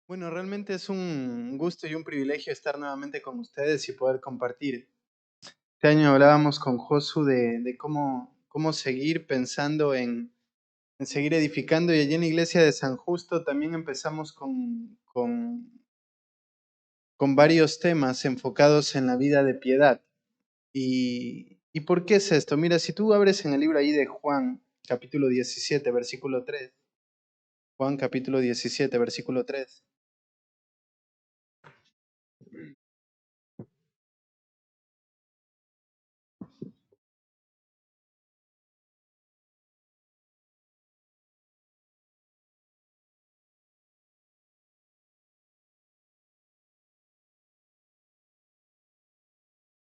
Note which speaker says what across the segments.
Speaker 1: Bueno, realmente es un gusto y un privilegio estar nuevamente con ustedes y poder compartir. Este año hablábamos con Josu de cómo seguir pensando en seguir edificando, y allí en la iglesia de San Justo también empezamos con varios temas enfocados en la vida de piedad. ¿Y por qué es esto? Mira, si tú abres en el libro ahí de Juan, capítulo 17, versículo 3. Juan capítulo 17, versículo 3.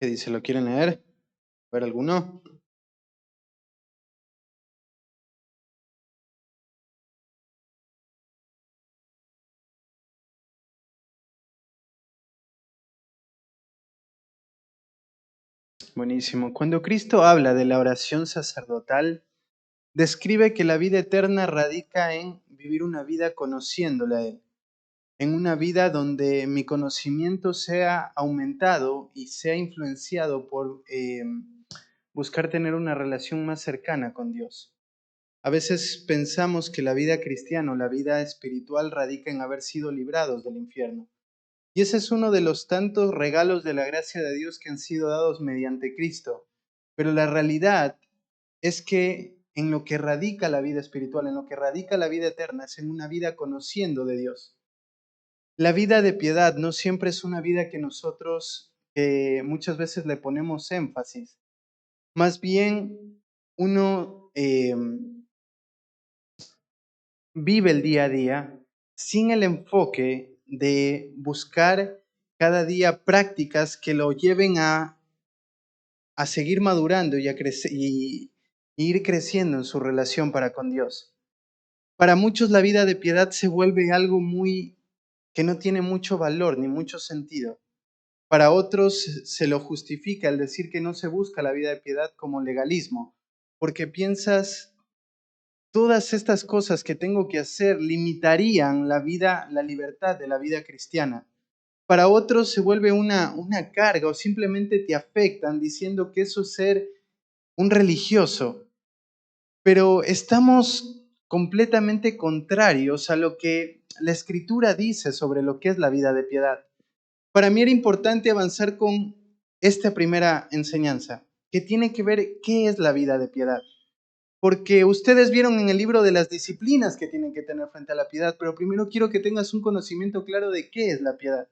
Speaker 1: ¿Qué dice? ¿Lo quieren leer? ¿Ver alguno? Buenísimo. Cuando Cristo habla de la oración sacerdotal, describe que la vida eterna radica en vivir una vida conociéndole a Él, en una vida donde mi conocimiento sea aumentado y sea influenciado por buscar tener una relación más cercana con Dios. A veces pensamos que la vida cristiana o la vida espiritual radica en haber sido librados del infierno. Y ese es uno de los tantos regalos de la gracia de Dios que han sido dados mediante Cristo. Pero la realidad es que en lo que radica la vida espiritual, en lo que radica la vida eterna, es en una vida conociendo de Dios. La vida de piedad no siempre es una vida que nosotros muchas veces le ponemos énfasis. Más bien, uno vive el día a día sin el enfoque de buscar cada día prácticas que lo lleven a seguir madurando y a crecer y ir creciendo en su relación para con Dios. Para muchos la vida de piedad se vuelve algo muy que no tiene mucho valor ni mucho sentido. Para otros se lo justifica el decir que no se busca la vida de piedad como legalismo, porque piensas todas estas cosas que tengo que hacer limitarían la vida, la libertad de la vida cristiana. Para otros se vuelve una carga o simplemente te afectan diciendo que eso es ser un religioso. Pero estamos completamente contrarios a lo que la Escritura dice sobre lo que es la vida de piedad. Para mí era importante avanzar con esta primera enseñanza, que tiene que ver qué es la vida de piedad. Porque ustedes vieron en el libro de las disciplinas que tienen que tener frente a la piedad, pero primero quiero que tengas un conocimiento claro de qué es la piedad.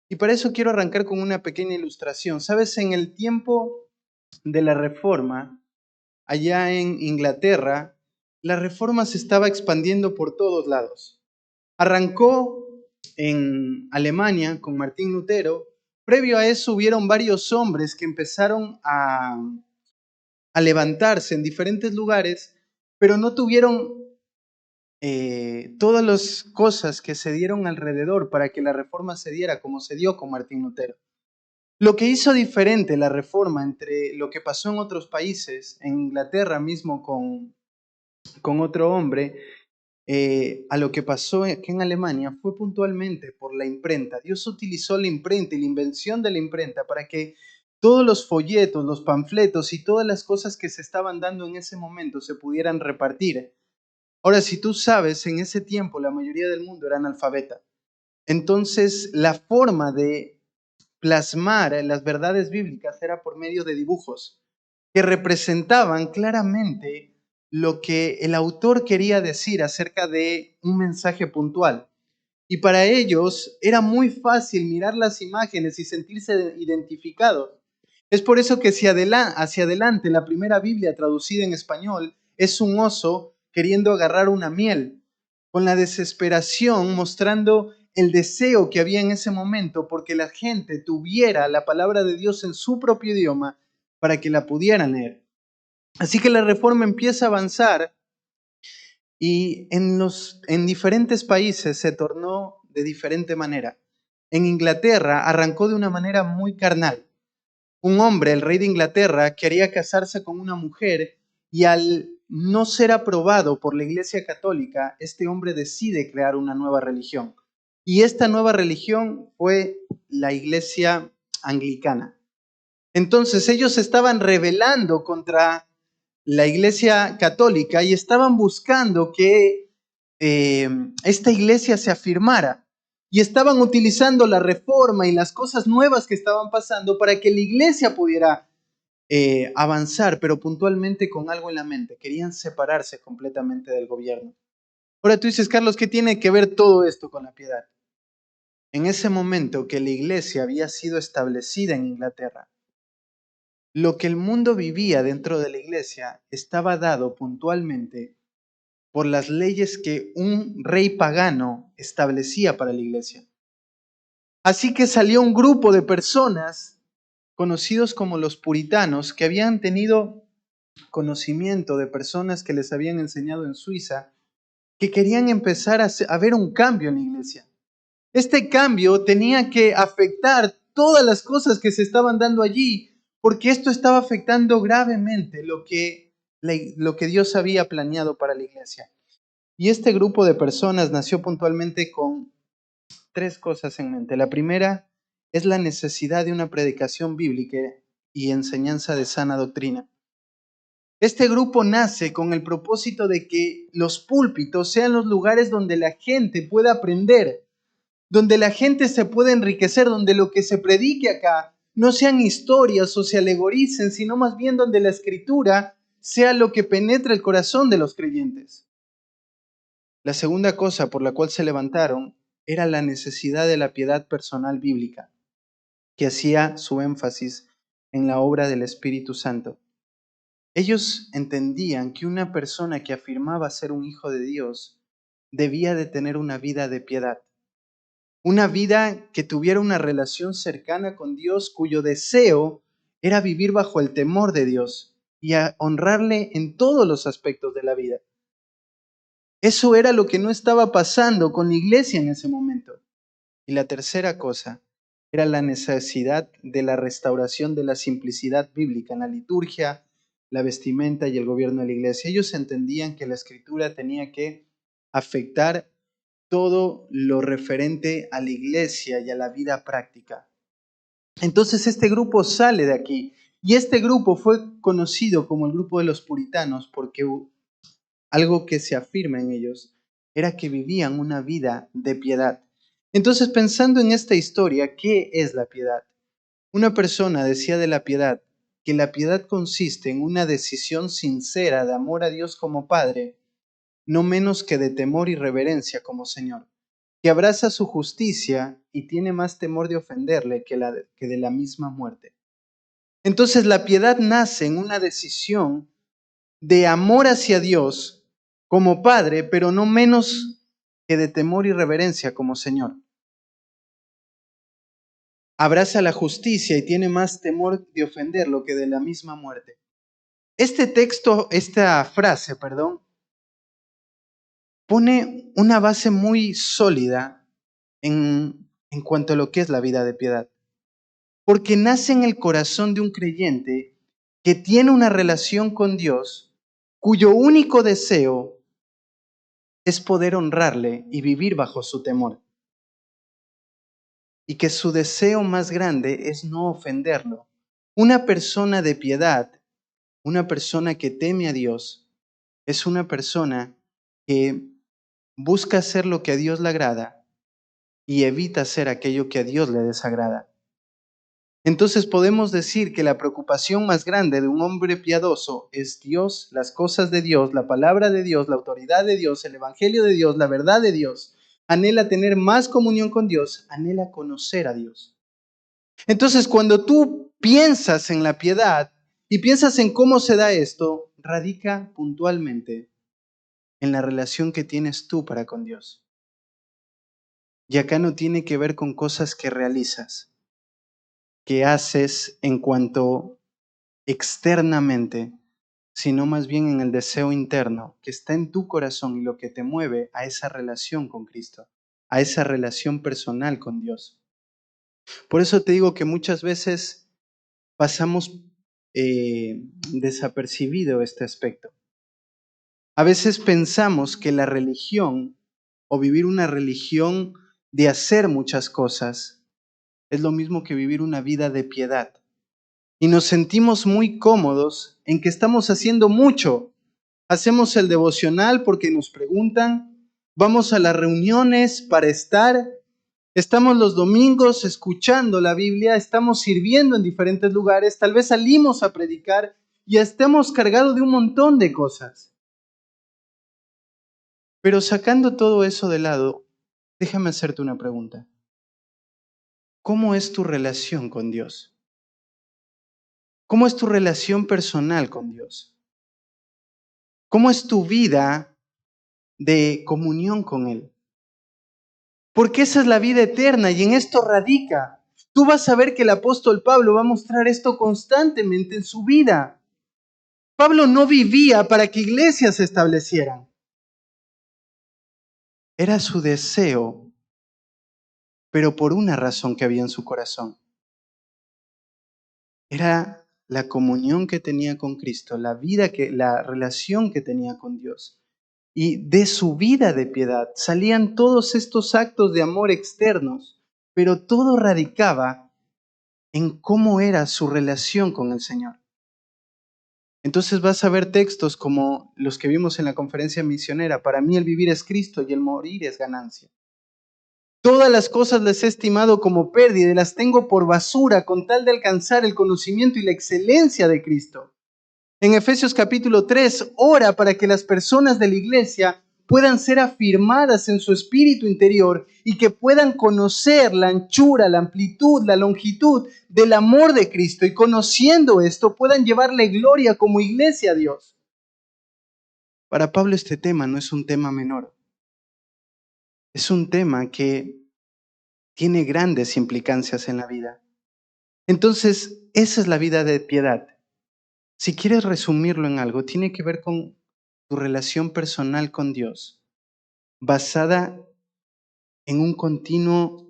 Speaker 1: Y para eso quiero arrancar con una pequeña ilustración. Sabes, en el tiempo de la Reforma, allá en Inglaterra, la Reforma se estaba expandiendo por todos lados. Arrancó en Alemania con Martín Lutero. Previo a eso hubieron varios hombres que empezaron a levantarse en diferentes lugares, pero no tuvieron todas las cosas que se dieron alrededor para que la reforma se diera como se dio con Martín Lutero. Lo que hizo diferente la reforma entre lo que pasó en otros países, en Inglaterra mismo con otro hombre, a lo que pasó aquí en Alemania fue puntualmente por la imprenta. Dios utilizó la imprenta y la invención de la imprenta para que todos los folletos, los panfletos y todas las cosas que se estaban dando en ese momento se pudieran repartir. Ahora, si tú sabes, en ese tiempo la mayoría del mundo era analfabeta. Entonces, la forma de plasmar las verdades bíblicas era por medio de dibujos que representaban claramente lo que el autor quería decir acerca de un mensaje puntual. Y para ellos era muy fácil mirar las imágenes y sentirse identificados. Es por eso que hacia adelante la primera Biblia traducida en español es un oso queriendo agarrar una miel, con la desesperación mostrando el deseo que había en ese momento porque la gente tuviera la palabra de Dios en su propio idioma para que la pudieran leer. Así que la reforma empieza a avanzar y en diferentes países se tornó de diferente manera. En Inglaterra arrancó de una manera muy carnal. Un hombre, el rey de Inglaterra, quería casarse con una mujer y al no ser aprobado por la Iglesia Católica, este hombre decide crear una nueva religión. Y esta nueva religión fue la iglesia anglicana. Entonces ellos estaban rebelando contra la iglesia católica y estaban buscando que esta iglesia se afirmara. Y estaban utilizando la reforma y las cosas nuevas que estaban pasando para que la iglesia pudiera avanzar, pero puntualmente con algo en la mente. Querían separarse completamente del gobierno. Ahora tú dices, Carlos, ¿qué tiene que ver todo esto con la piedad? En ese momento que la iglesia había sido establecida en Inglaterra, lo que el mundo vivía dentro de la iglesia estaba dado puntualmente por las leyes que un rey pagano establecía para la iglesia. Así que salió un grupo de personas conocidos como los puritanos que habían tenido conocimiento de personas que les habían enseñado en Suiza, que querían empezar a ver un cambio en la iglesia. Este cambio tenía que afectar todas las cosas que se estaban dando allí, porque esto estaba afectando gravemente lo que Dios había planeado para la iglesia. Y este grupo de personas nació puntualmente con tres cosas en mente. La primera es la necesidad de una predicación bíblica y enseñanza de sana doctrina. Este grupo nace con el propósito de que los púlpitos sean los lugares donde la gente pueda aprender, donde la gente se pueda enriquecer, donde lo que se predique acá no sean historias o se alegoricen, sino más bien donde la escritura sea lo que penetre el corazón de los creyentes. La segunda cosa por la cual se levantaron era la necesidad de la piedad personal bíblica, que hacía su énfasis en la obra del Espíritu Santo. Ellos entendían que una persona que afirmaba ser un hijo de Dios debía de tener una vida de piedad, una vida que tuviera una relación cercana con Dios, cuyo deseo era vivir bajo el temor de Dios y a honrarle en todos los aspectos de la vida. Eso era lo que no estaba pasando con la iglesia en ese momento. Y la tercera cosa era la necesidad de la restauración de la simplicidad bíblica en la liturgia, la vestimenta y el gobierno de la iglesia. Ellos entendían que la escritura tenía que afectar todo lo referente a la iglesia y a la vida práctica. Entonces este grupo sale de aquí y este grupo fue conocido como el grupo de los puritanos porque algo que se afirma en ellos era que vivían una vida de piedad. Entonces, pensando en esta historia, ¿qué es la piedad? Una persona decía de la piedad que la piedad consiste en una decisión sincera de amor a Dios como Padre, no menos que de temor y reverencia como Señor, que abraza su justicia y tiene más temor de ofenderle que de la misma muerte. Entonces, la piedad nace en una decisión de amor hacia Dios como Padre, pero no menos que de temor y reverencia como Señor. Abraza la justicia y tiene más temor de ofenderlo que de la misma muerte. Esta frase, pone una base muy sólida en cuanto a lo que es la vida de piedad. Porque nace en el corazón de un creyente que tiene una relación con Dios, cuyo único deseo es poder honrarle y vivir bajo su temor. Y que su deseo más grande es no ofenderlo. Una persona de piedad, una persona que teme a Dios, es una persona que busca hacer lo que a Dios le agrada y evita hacer aquello que a Dios le desagrada. Entonces podemos decir que la preocupación más grande de un hombre piadoso es Dios, las cosas de Dios, la palabra de Dios, la autoridad de Dios, el evangelio de Dios, la verdad de Dios. Anhela tener más comunión con Dios, anhela conocer a Dios. Entonces cuando tú piensas en la piedad y piensas en cómo se da esto, radica puntualmente en la relación que tienes tú para con Dios. Y acá no tiene que ver con cosas que realizas, que haces en cuanto externamente, sino más bien en el deseo interno que está en tu corazón y lo que te mueve a esa relación con Cristo, a esa relación personal con Dios. Por eso te digo que muchas veces pasamos desapercibido este aspecto. A veces pensamos que la religión o vivir una religión de hacer muchas cosas, es lo mismo que vivir una vida de piedad. Y nos sentimos muy cómodos en que estamos haciendo mucho. Hacemos el devocional porque nos preguntan, vamos a las reuniones para estar, estamos los domingos escuchando la Biblia, estamos sirviendo en diferentes lugares, tal vez salimos a predicar y estemos cargados de un montón de cosas. Pero sacando todo eso de lado, déjame hacerte una pregunta. ¿Cómo es tu relación con Dios? ¿Cómo es tu relación personal con Dios? ¿Cómo es tu vida de comunión con Él? Porque esa es la vida eterna y en esto radica. Tú vas a ver que el apóstol Pablo va a mostrar esto constantemente en su vida. Pablo no vivía para que iglesias se establecieran. Era su deseo, pero por una razón que había en su corazón. Era la comunión que tenía con Cristo, la relación que tenía con Dios. Y de su vida de piedad salían todos estos actos de amor externos, pero todo radicaba en cómo era su relación con el Señor. Entonces vas a ver textos como los que vimos en la conferencia misionera. Para mí el vivir es Cristo y el morir es ganancia. Todas las cosas les he estimado como pérdida y las tengo por basura con tal de alcanzar el conocimiento y la excelencia de Cristo. En Efesios capítulo 3, ora para que las personas de la iglesia puedan ser afirmadas en su espíritu interior y que puedan conocer la anchura, la amplitud, la longitud del amor de Cristo y conociendo esto puedan llevarle gloria como iglesia a Dios. Para Pablo este tema no es un tema menor. Es un tema que tiene grandes implicancias en la vida. Entonces, esa es la vida de piedad. Si quieres resumirlo en algo, tiene que ver con tu relación personal con Dios, basada en un continuo,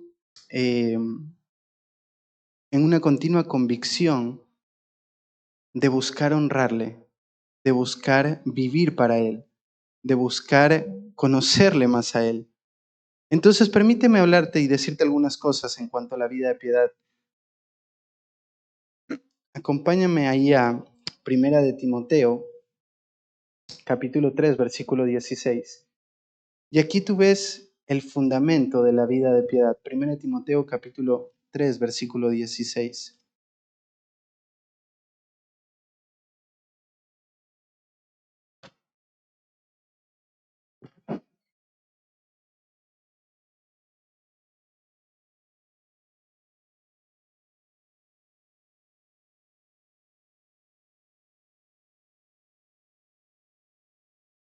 Speaker 1: en una continua convicción de buscar honrarle, de buscar vivir para Él, de buscar conocerle más a Él. Entonces, permíteme hablarte y decirte algunas cosas en cuanto a la vida de piedad. Acompáñame ahí a Primera de Timoteo, capítulo 3, versículo 16. Y aquí tú ves el fundamento de la vida de piedad. 1 Timoteo capítulo 3, versículo 16.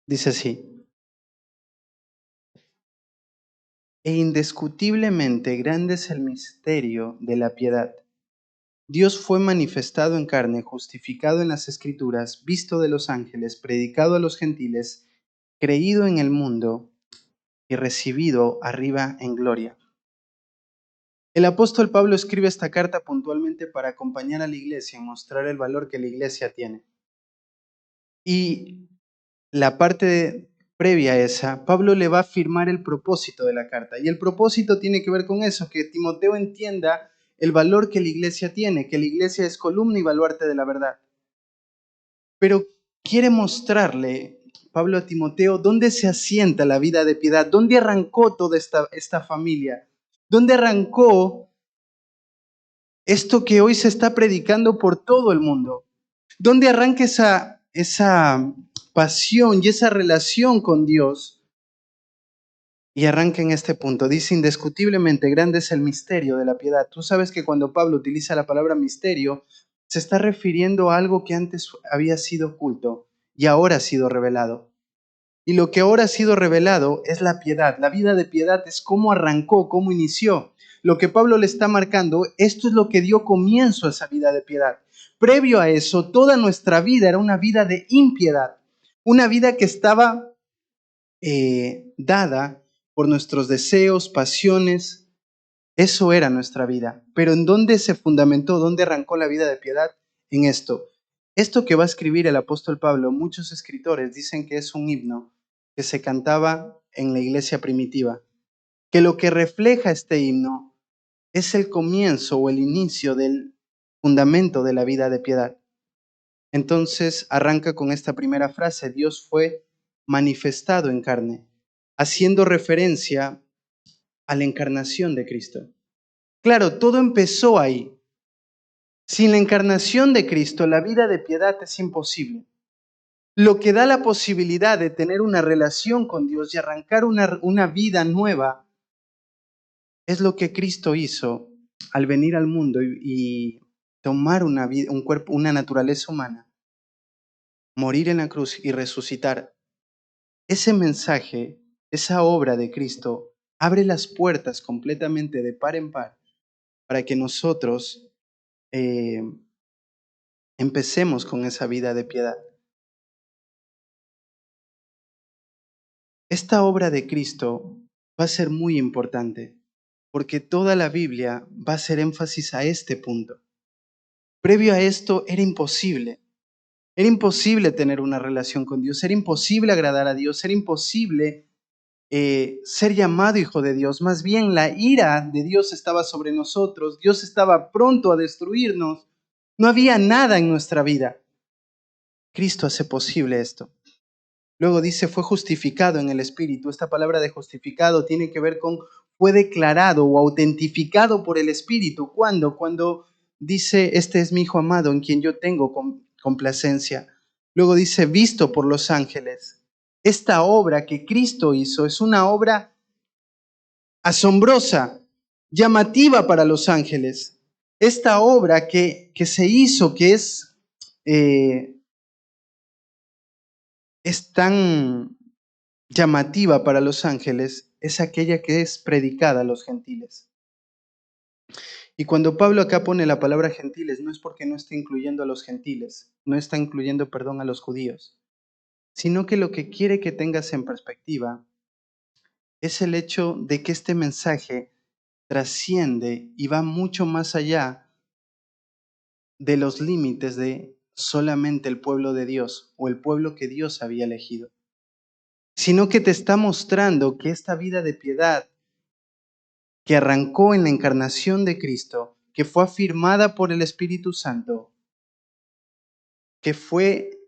Speaker 1: Dice así: e indiscutiblemente grande es el misterio de la piedad. Dios fue manifestado en carne, justificado en las Escrituras, visto de los ángeles, predicado a los gentiles, creído en el mundo y recibido arriba en gloria. El apóstol Pablo escribe esta carta puntualmente para acompañar a la iglesia y mostrar el valor que la iglesia tiene. Y la parte previa a esa, Pablo le va a afirmar el propósito de la carta. Y el propósito tiene que ver con eso, que Timoteo entienda el valor que la iglesia tiene, que la iglesia es columna y baluarte de la verdad. Pero quiere mostrarle, Pablo, a Timoteo, dónde se asienta la vida de piedad, dónde arrancó toda esta familia, dónde arrancó esto que hoy se está predicando por todo el mundo, dónde arranca esa pasión y esa relación con Dios. Y arranca en este punto. Dice: indiscutiblemente grande es el misterio de la piedad. Tú sabes que cuando Pablo utiliza la palabra misterio, se está refiriendo a algo que antes había sido oculto y ahora ha sido revelado. Y lo que ahora ha sido revelado es la piedad. La vida de piedad es cómo arrancó, cómo inició. Lo que Pablo le está marcando, esto es lo que dio comienzo a esa vida de piedad. Previo a eso, toda nuestra vida era una vida de impiedad. Una vida que estaba dada por nuestros deseos, pasiones. Eso era nuestra vida. Pero ¿en dónde se fundamentó? ¿Dónde arrancó la vida de piedad? En esto. Esto que va a escribir el apóstol Pablo, muchos escritores dicen que es un himno que se cantaba en la iglesia primitiva. que lo que refleja este himno es el comienzo o el inicio del fundamento de la vida de piedad. Entonces arranca con esta primera frase: Dios fue manifestado en carne, haciendo referencia a la encarnación de Cristo. Claro, todo empezó ahí. Sin la encarnación de Cristo, la vida de piedad es imposible. Lo que da la posibilidad de tener una relación con Dios y arrancar una vida nueva es lo que Cristo hizo al venir al mundo y tomar un cuerpo, una naturaleza humana, morir en la cruz y resucitar. Ese mensaje, esa obra de Cristo, abre las puertas completamente de par en par para que nosotros empecemos con esa vida de piedad. Esta obra de Cristo va a ser muy importante porque toda la Biblia va a hacer énfasis a este punto. Previo a esto era imposible. Era imposible tener una relación con Dios, era imposible agradar a Dios, era imposible ser llamado hijo de Dios. Más bien la ira de Dios estaba sobre nosotros, Dios estaba pronto a destruirnos, no había nada en nuestra vida. Cristo hace posible esto. Luego dice, fue justificado en el Espíritu. Esta palabra de justificado tiene que ver con fue declarado o autentificado por el Espíritu. ¿Cuándo? Cuando dice, este es mi Hijo amado en quien yo tengo complacencia. Luego dice, visto por los ángeles. Esta obra que Cristo hizo es una obra asombrosa, llamativa para los ángeles. Esta obra que se hizo, que es tan llamativa para los ángeles, es aquella que es predicada a los gentiles. Y cuando Pablo acá pone la palabra gentiles, no es porque no esté incluyendo a los gentiles, no está incluyendo, a los judíos, sino que lo que quiere que tengas en perspectiva es el hecho de que este mensaje trasciende y va mucho más allá de los límites de solamente el pueblo de Dios o el pueblo que Dios había elegido, sino que te está mostrando que esta vida de piedad que arrancó en la encarnación de Cristo, que fue afirmada por el Espíritu Santo, que fue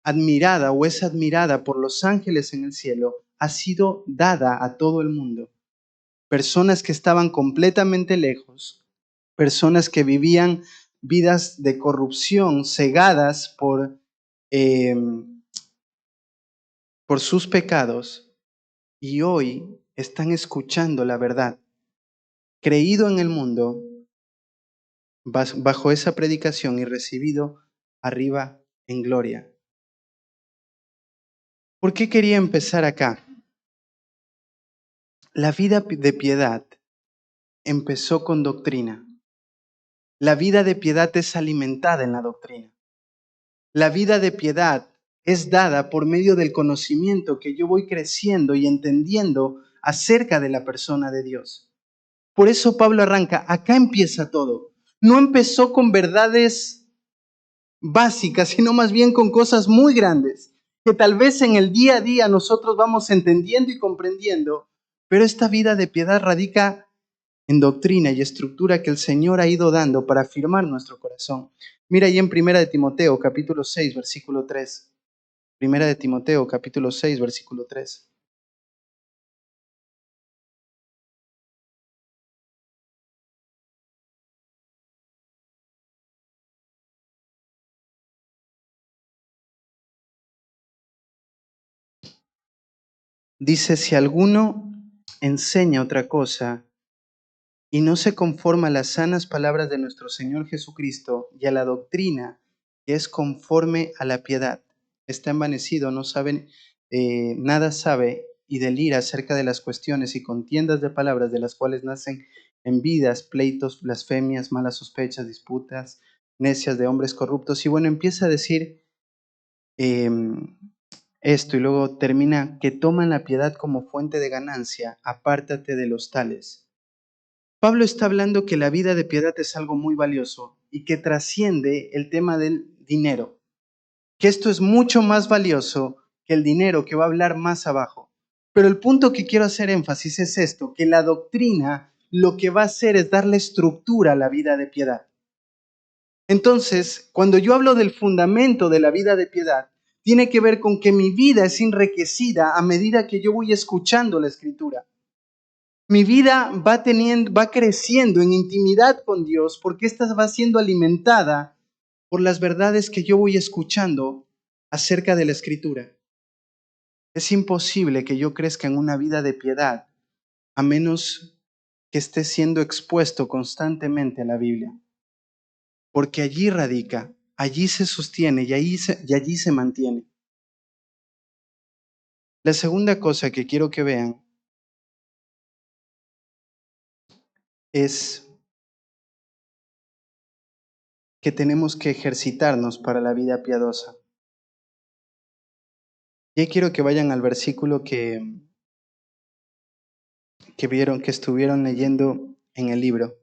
Speaker 1: admirada o es admirada por los ángeles en el cielo, ha sido dada a todo el mundo. Personas que estaban completamente lejos, personas que vivían vidas de corrupción, cegadas por sus pecados, y hoy están escuchando la verdad. Creído en el mundo, bajo esa predicación y recibido arriba en gloria. ¿Por qué quería empezar acá? La vida de piedad empezó con doctrina. La vida de piedad es alimentada en la doctrina. La vida de piedad es dada por medio del conocimiento que yo voy creciendo y entendiendo acerca de la persona de Dios. Por eso Pablo arranca, acá empieza todo. No empezó con verdades básicas, sino más bien con cosas muy grandes, que tal vez en el día a día nosotros vamos entendiendo y comprendiendo, pero esta vida de piedad radica en doctrina y estructura que el Señor ha ido dando para afirmar nuestro corazón. Mira ahí en Primera de Timoteo, capítulo 6, versículo 3. Primera de Timoteo, capítulo 6, versículo 3. Dice, si alguno enseña otra cosa y no se conforma a las sanas palabras de nuestro Señor Jesucristo y a la doctrina que es conforme a la piedad, está envanecido, no sabe, nada sabe y delira acerca de las cuestiones y contiendas de palabras de las cuales nacen envidias, pleitos, blasfemias, malas sospechas, disputas, necias de hombres corruptos. Y bueno, empieza a decir esto y luego termina, que toman la piedad como fuente de ganancia, apártate de los tales. Pablo está hablando que la vida de piedad es algo muy valioso y que trasciende el tema del dinero, que esto es mucho más valioso que el dinero que va a hablar más abajo. Pero el punto que quiero hacer énfasis es esto, que la doctrina lo que va a hacer es darle estructura a la vida de piedad. Entonces, cuando yo hablo del fundamento de la vida de piedad, tiene que ver con que mi vida es enriquecida a medida que yo voy escuchando la Escritura. Mi vida va creciendo en intimidad con Dios porque ésta va siendo alimentada por las verdades que yo voy escuchando acerca de la Escritura. Es imposible que yo crezca en una vida de piedad a menos que esté siendo expuesto constantemente a la Biblia, porque allí radica, allí se sostiene y allí se mantiene. La segunda cosa que quiero que vean es que tenemos que ejercitarnos para la vida piadosa. Y ahí quiero que vayan al versículo que vieron, que estuvieron leyendo en el libro,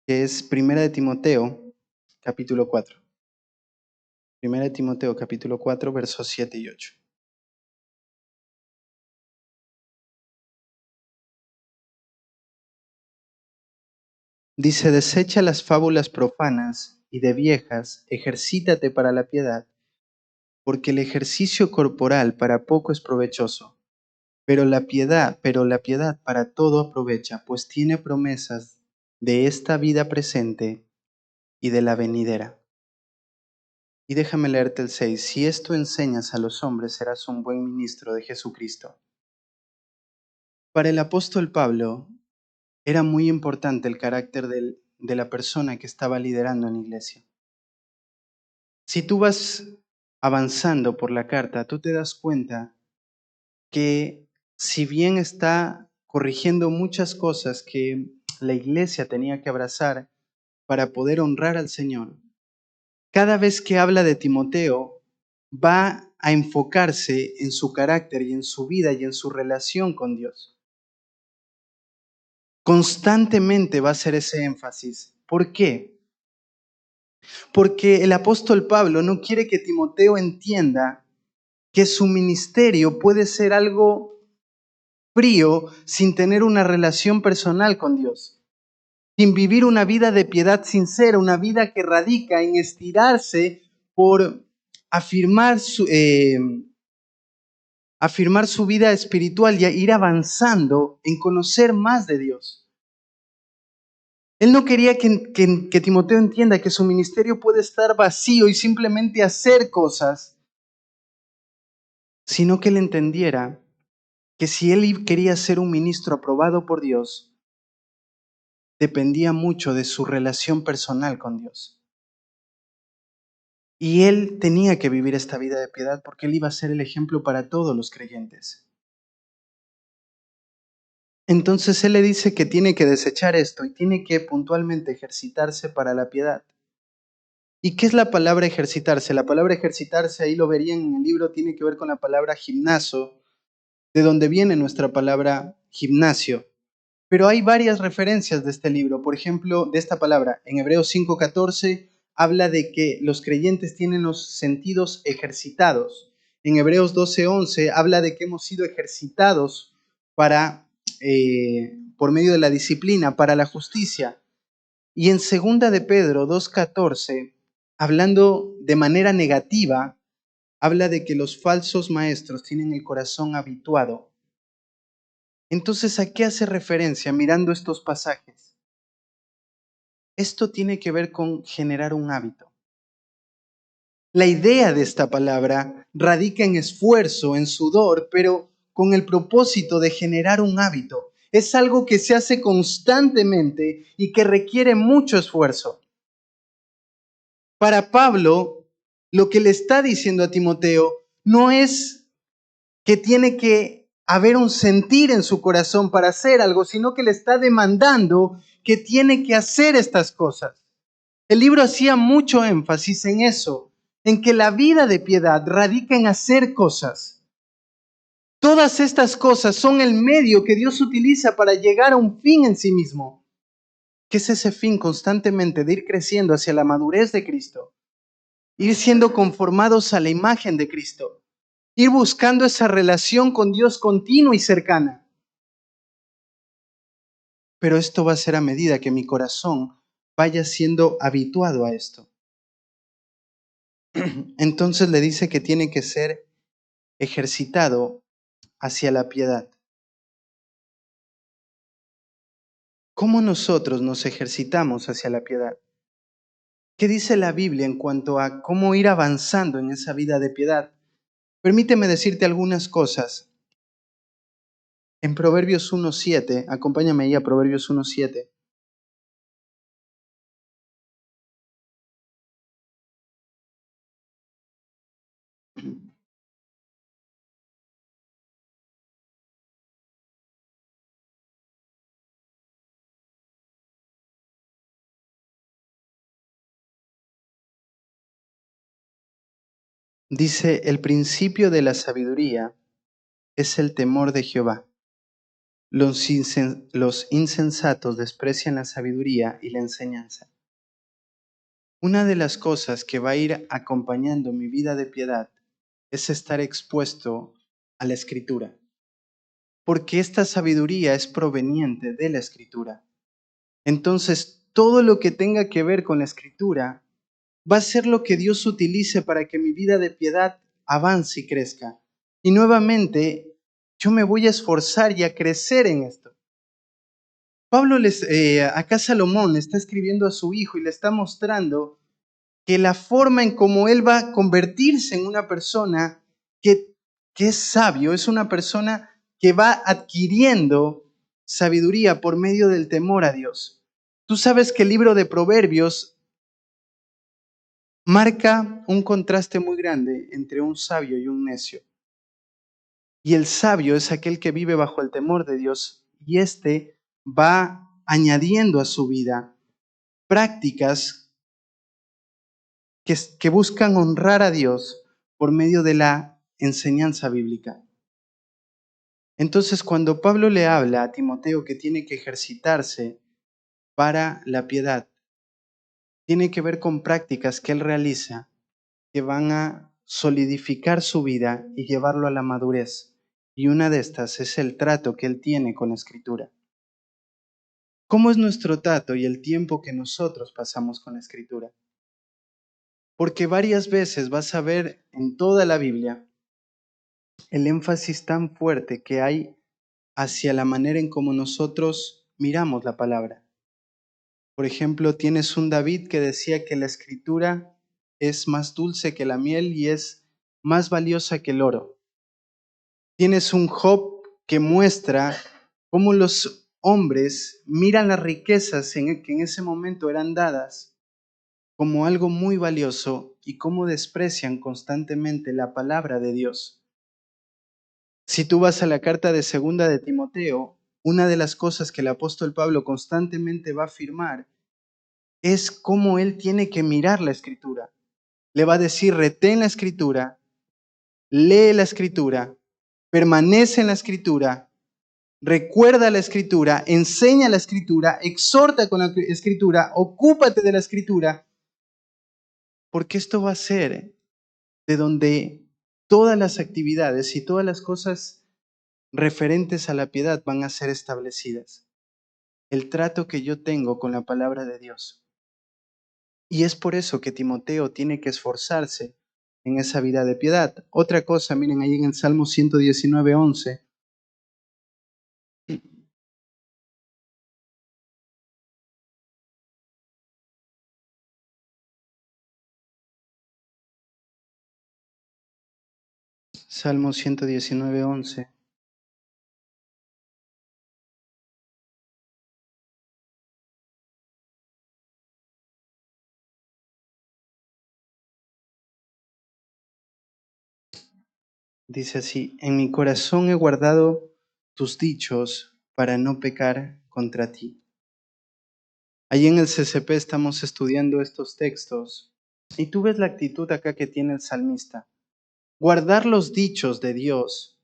Speaker 1: que es Primera de Timoteo, capítulo 4. Primera de Timoteo, capítulo 4, versos 7 y 8. Dice, desecha las fábulas profanas y de viejas, ejercítate para la piedad, porque el ejercicio corporal para poco es provechoso, pero la piedad para todo aprovecha, pues tiene promesas de esta vida presente y de la venidera. Y déjame leerte el 6. Si esto enseñas a los hombres, serás un buen ministro de Jesucristo. Para el apóstol Pablo, era muy importante el carácter de la persona que estaba liderando en la iglesia. Si tú vas avanzando por la carta, tú te das cuenta que si bien está corrigiendo muchas cosas que la iglesia tenía que abrazar para poder honrar al Señor, cada vez que habla de Timoteo, va a enfocarse en su carácter y en su vida y en su relación con Dios. Constantemente va a hacer ese énfasis. ¿Por qué? Porque el apóstol Pablo no quiere que Timoteo entienda que su ministerio puede ser algo frío sin tener una relación personal con Dios, sin vivir una vida de piedad sincera, una vida que radica en estirarse por afirmar afirmar su vida espiritual y a ir avanzando en conocer más de Dios. Él no quería que Timoteo entienda que su ministerio puede estar vacío y simplemente hacer cosas, sino que él entendiera que si él quería ser un ministro aprobado por Dios, dependía mucho de su relación personal con Dios. Y él tenía que vivir esta vida de piedad porque él iba a ser el ejemplo para todos los creyentes. Entonces él le dice que tiene que desechar esto y tiene que puntualmente ejercitarse para la piedad. ¿Y qué es la palabra ejercitarse? La palabra ejercitarse, ahí lo verían en el libro, tiene que ver con la palabra gimnaso, de donde viene nuestra palabra gimnasio. Pero hay varias referencias de este libro. Por ejemplo, de esta palabra, en Hebreos 5:14, habla de que los creyentes tienen los sentidos ejercitados. En Hebreos 12:11 habla de que hemos sido ejercitados por medio de la disciplina, para la justicia. Y en 2 de Pedro 2:14, hablando de manera negativa, habla de que los falsos maestros tienen el corazón habituado. Entonces, ¿a qué hace referencia mirando estos pasajes? Esto tiene que ver con generar un hábito. La idea de esta palabra radica en esfuerzo, en sudor, pero con el propósito de generar un hábito. Es algo que se hace constantemente y que requiere mucho esfuerzo. Para Pablo, lo que le está diciendo a Timoteo no es que tiene que haber un sentir en su corazón para hacer algo, sino que le está demandando que tiene que hacer estas cosas. El libro hacía mucho énfasis en eso, en que la vida de piedad radica en hacer cosas. Todas estas cosas son el medio que Dios utiliza para llegar a un fin en sí mismo. ¿Qué es ese fin constantemente de ir creciendo hacia la madurez de Cristo? Ir siendo conformados a la imagen de Cristo. Ir buscando esa relación con Dios continua y cercana. Pero esto va a ser a medida que mi corazón vaya siendo habituado a esto. Entonces le dice que tiene que ser ejercitado hacia la piedad. ¿Cómo nosotros nos ejercitamos hacia la piedad? ¿Qué dice la Biblia en cuanto a cómo ir avanzando en esa vida de piedad? Permíteme decirte algunas cosas. En Proverbios 1:7, acompáñame ahí a Proverbios 1:7. Dice, el principio de la sabiduría es el temor de Jehová. Los insensatos desprecian la sabiduría y la enseñanza. Una de las cosas que va a ir acompañando mi vida de piedad es estar expuesto a la Escritura, porque esta sabiduría es proveniente de la Escritura. Entonces, todo lo que tenga que ver con la Escritura va a ser lo que Dios utilice para que mi vida de piedad avance y crezca. Y nuevamente, yo me voy a esforzar y a crecer en esto. Acá Salomón le está escribiendo a su hijo y le está mostrando que la forma en cómo él va a convertirse en una persona que es sabio, es una persona que va adquiriendo sabiduría por medio del temor a Dios. Tú sabes que el libro de Proverbios marca un contraste muy grande entre un sabio y un necio. Y el sabio es aquel que vive bajo el temor de Dios y éste va añadiendo a su vida prácticas que buscan honrar a Dios por medio de la enseñanza bíblica. Entonces, cuando Pablo le habla a Timoteo que tiene que ejercitarse para la piedad, tiene que ver con prácticas que él realiza que van a solidificar su vida y llevarlo a la madurez. Y una de estas es el trato que él tiene con la Escritura. ¿Cómo es nuestro trato y el tiempo que nosotros pasamos con la Escritura? Porque varias veces vas a ver en toda la Biblia el énfasis tan fuerte que hay hacia la manera en cómo nosotros miramos la palabra. Por ejemplo, tienes un David que decía que la Escritura es más dulce que la miel y es más valiosa que el oro. Tienes un Job que muestra cómo los hombres miran las riquezas que en ese momento eran dadas como algo muy valioso y cómo desprecian constantemente la palabra de Dios. Si tú vas a la carta de segunda de Timoteo, una de las cosas que el apóstol Pablo constantemente va a afirmar es cómo él tiene que mirar la Escritura. Le va a decir, retén la Escritura, lee la Escritura, permanece en la Escritura, recuerda la Escritura, enseña la Escritura, exhorta con la Escritura, ocúpate de la Escritura, porque esto va a ser de donde todas las actividades y todas las cosas referentes a la piedad van a ser establecidas. El trato que yo tengo con la palabra de Dios. Y es por eso que Timoteo tiene que esforzarse en esa vida de piedad. Otra cosa, miren ahí en el Salmo 119:11. Salmo 119:11. Dice así, en mi corazón he guardado tus dichos para no pecar contra ti. Allí en el CCP estamos estudiando estos textos y tú ves la actitud acá que tiene el salmista. Guardar los dichos de Dios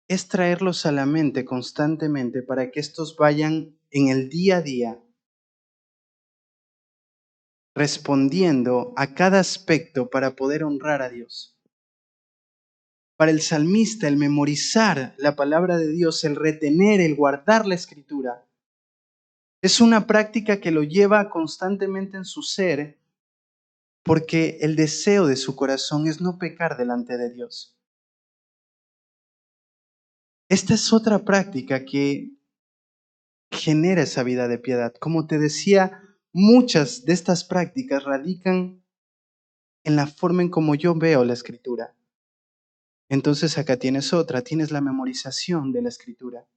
Speaker 1: es traerlos a la mente constantemente para que estos vayan en el día a día respondiendo a cada aspecto para poder honrar a Dios. Para el salmista, el memorizar la palabra de Dios, el retener, el guardar la escritura, es una práctica que lo lleva constantemente en su ser, porque el deseo de su corazón es no pecar delante de Dios. Esta es otra práctica que genera esa vida de piedad. Como te decía, muchas de estas prácticas radican en la forma en cómo yo veo la escritura. Entonces acá tienes otra, tienes la memorización de la escritura.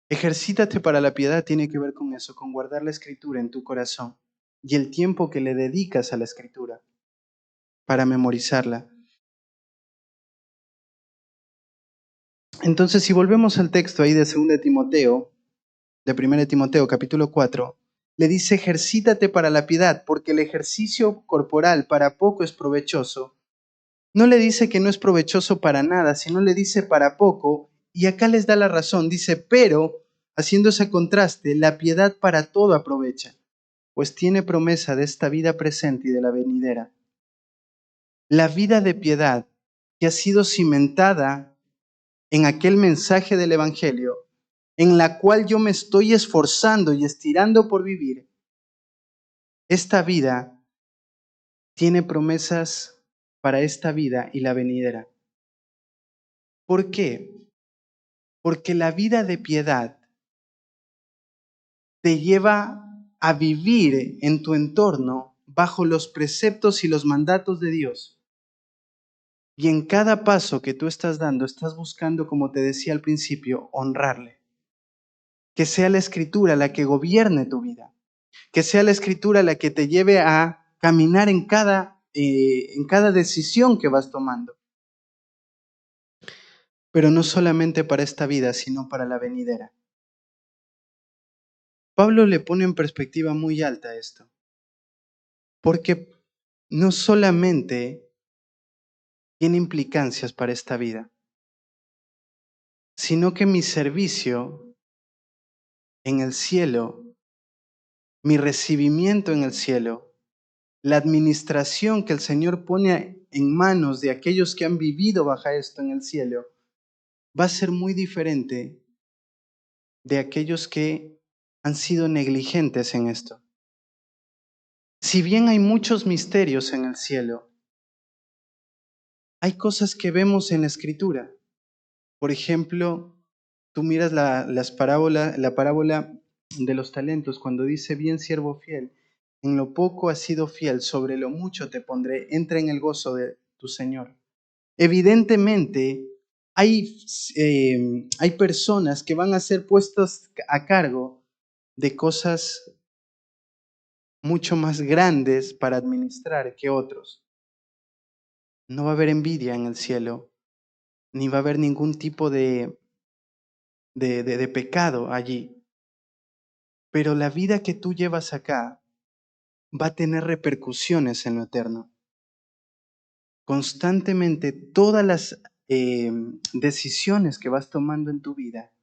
Speaker 1: Ejercítate para la piedad tiene que ver con eso, con guardar la escritura en tu corazón y el tiempo que le dedicas a la escritura para memorizarla. Entonces, si volvemos al texto ahí de 2 Timoteo, de 1 Timoteo capítulo 4, le dice, ejercítate para la piedad, porque el ejercicio corporal para poco es provechoso. No le dice que no es provechoso para nada, sino le dice para poco, y acá les da la razón, dice, pero, haciendo ese contraste, la piedad para todo aprovecha, pues tiene promesa de esta vida presente y de la venidera. La vida de piedad que ha sido cimentada en aquel mensaje del Evangelio, en la cual yo me estoy esforzando y estirando por vivir, esta vida tiene promesas para esta vida y la venidera. ¿Por qué? Porque la vida de piedad te lleva a vivir en tu entorno bajo los preceptos y los mandatos de Dios. Y en cada paso que tú estás dando, estás buscando, como te decía al principio, honrarle. Que sea la escritura la que gobierne tu vida. Que sea la escritura la que te lleve a caminar en cada decisión que vas tomando. Pero no solamente para esta vida, sino para la venidera. Pablo le pone en perspectiva muy alta esto. Porque no solamente tiene implicancias para esta vida, sino que mi servicio en el cielo, mi recibimiento en el cielo, la administración que el Señor pone en manos de aquellos que han vivido bajo esto en el cielo, va a ser muy diferente de aquellos que han sido negligentes en esto. Si bien hay muchos misterios en el cielo, hay cosas que vemos en la Escritura. Por ejemplo, tú miras la parábola de los talentos cuando dice, bien siervo fiel, en lo poco has sido fiel, sobre lo mucho te pondré, entra en el gozo de tu Señor. Evidentemente, hay personas que van a ser puestas a cargo de cosas mucho más grandes para administrar que otros. No va a haber envidia en el cielo, ni va a haber ningún tipo de pecado allí. Pero la vida que tú llevas acá va a tener repercusiones en lo eterno. Constantemente todas las decisiones que vas tomando en tu vida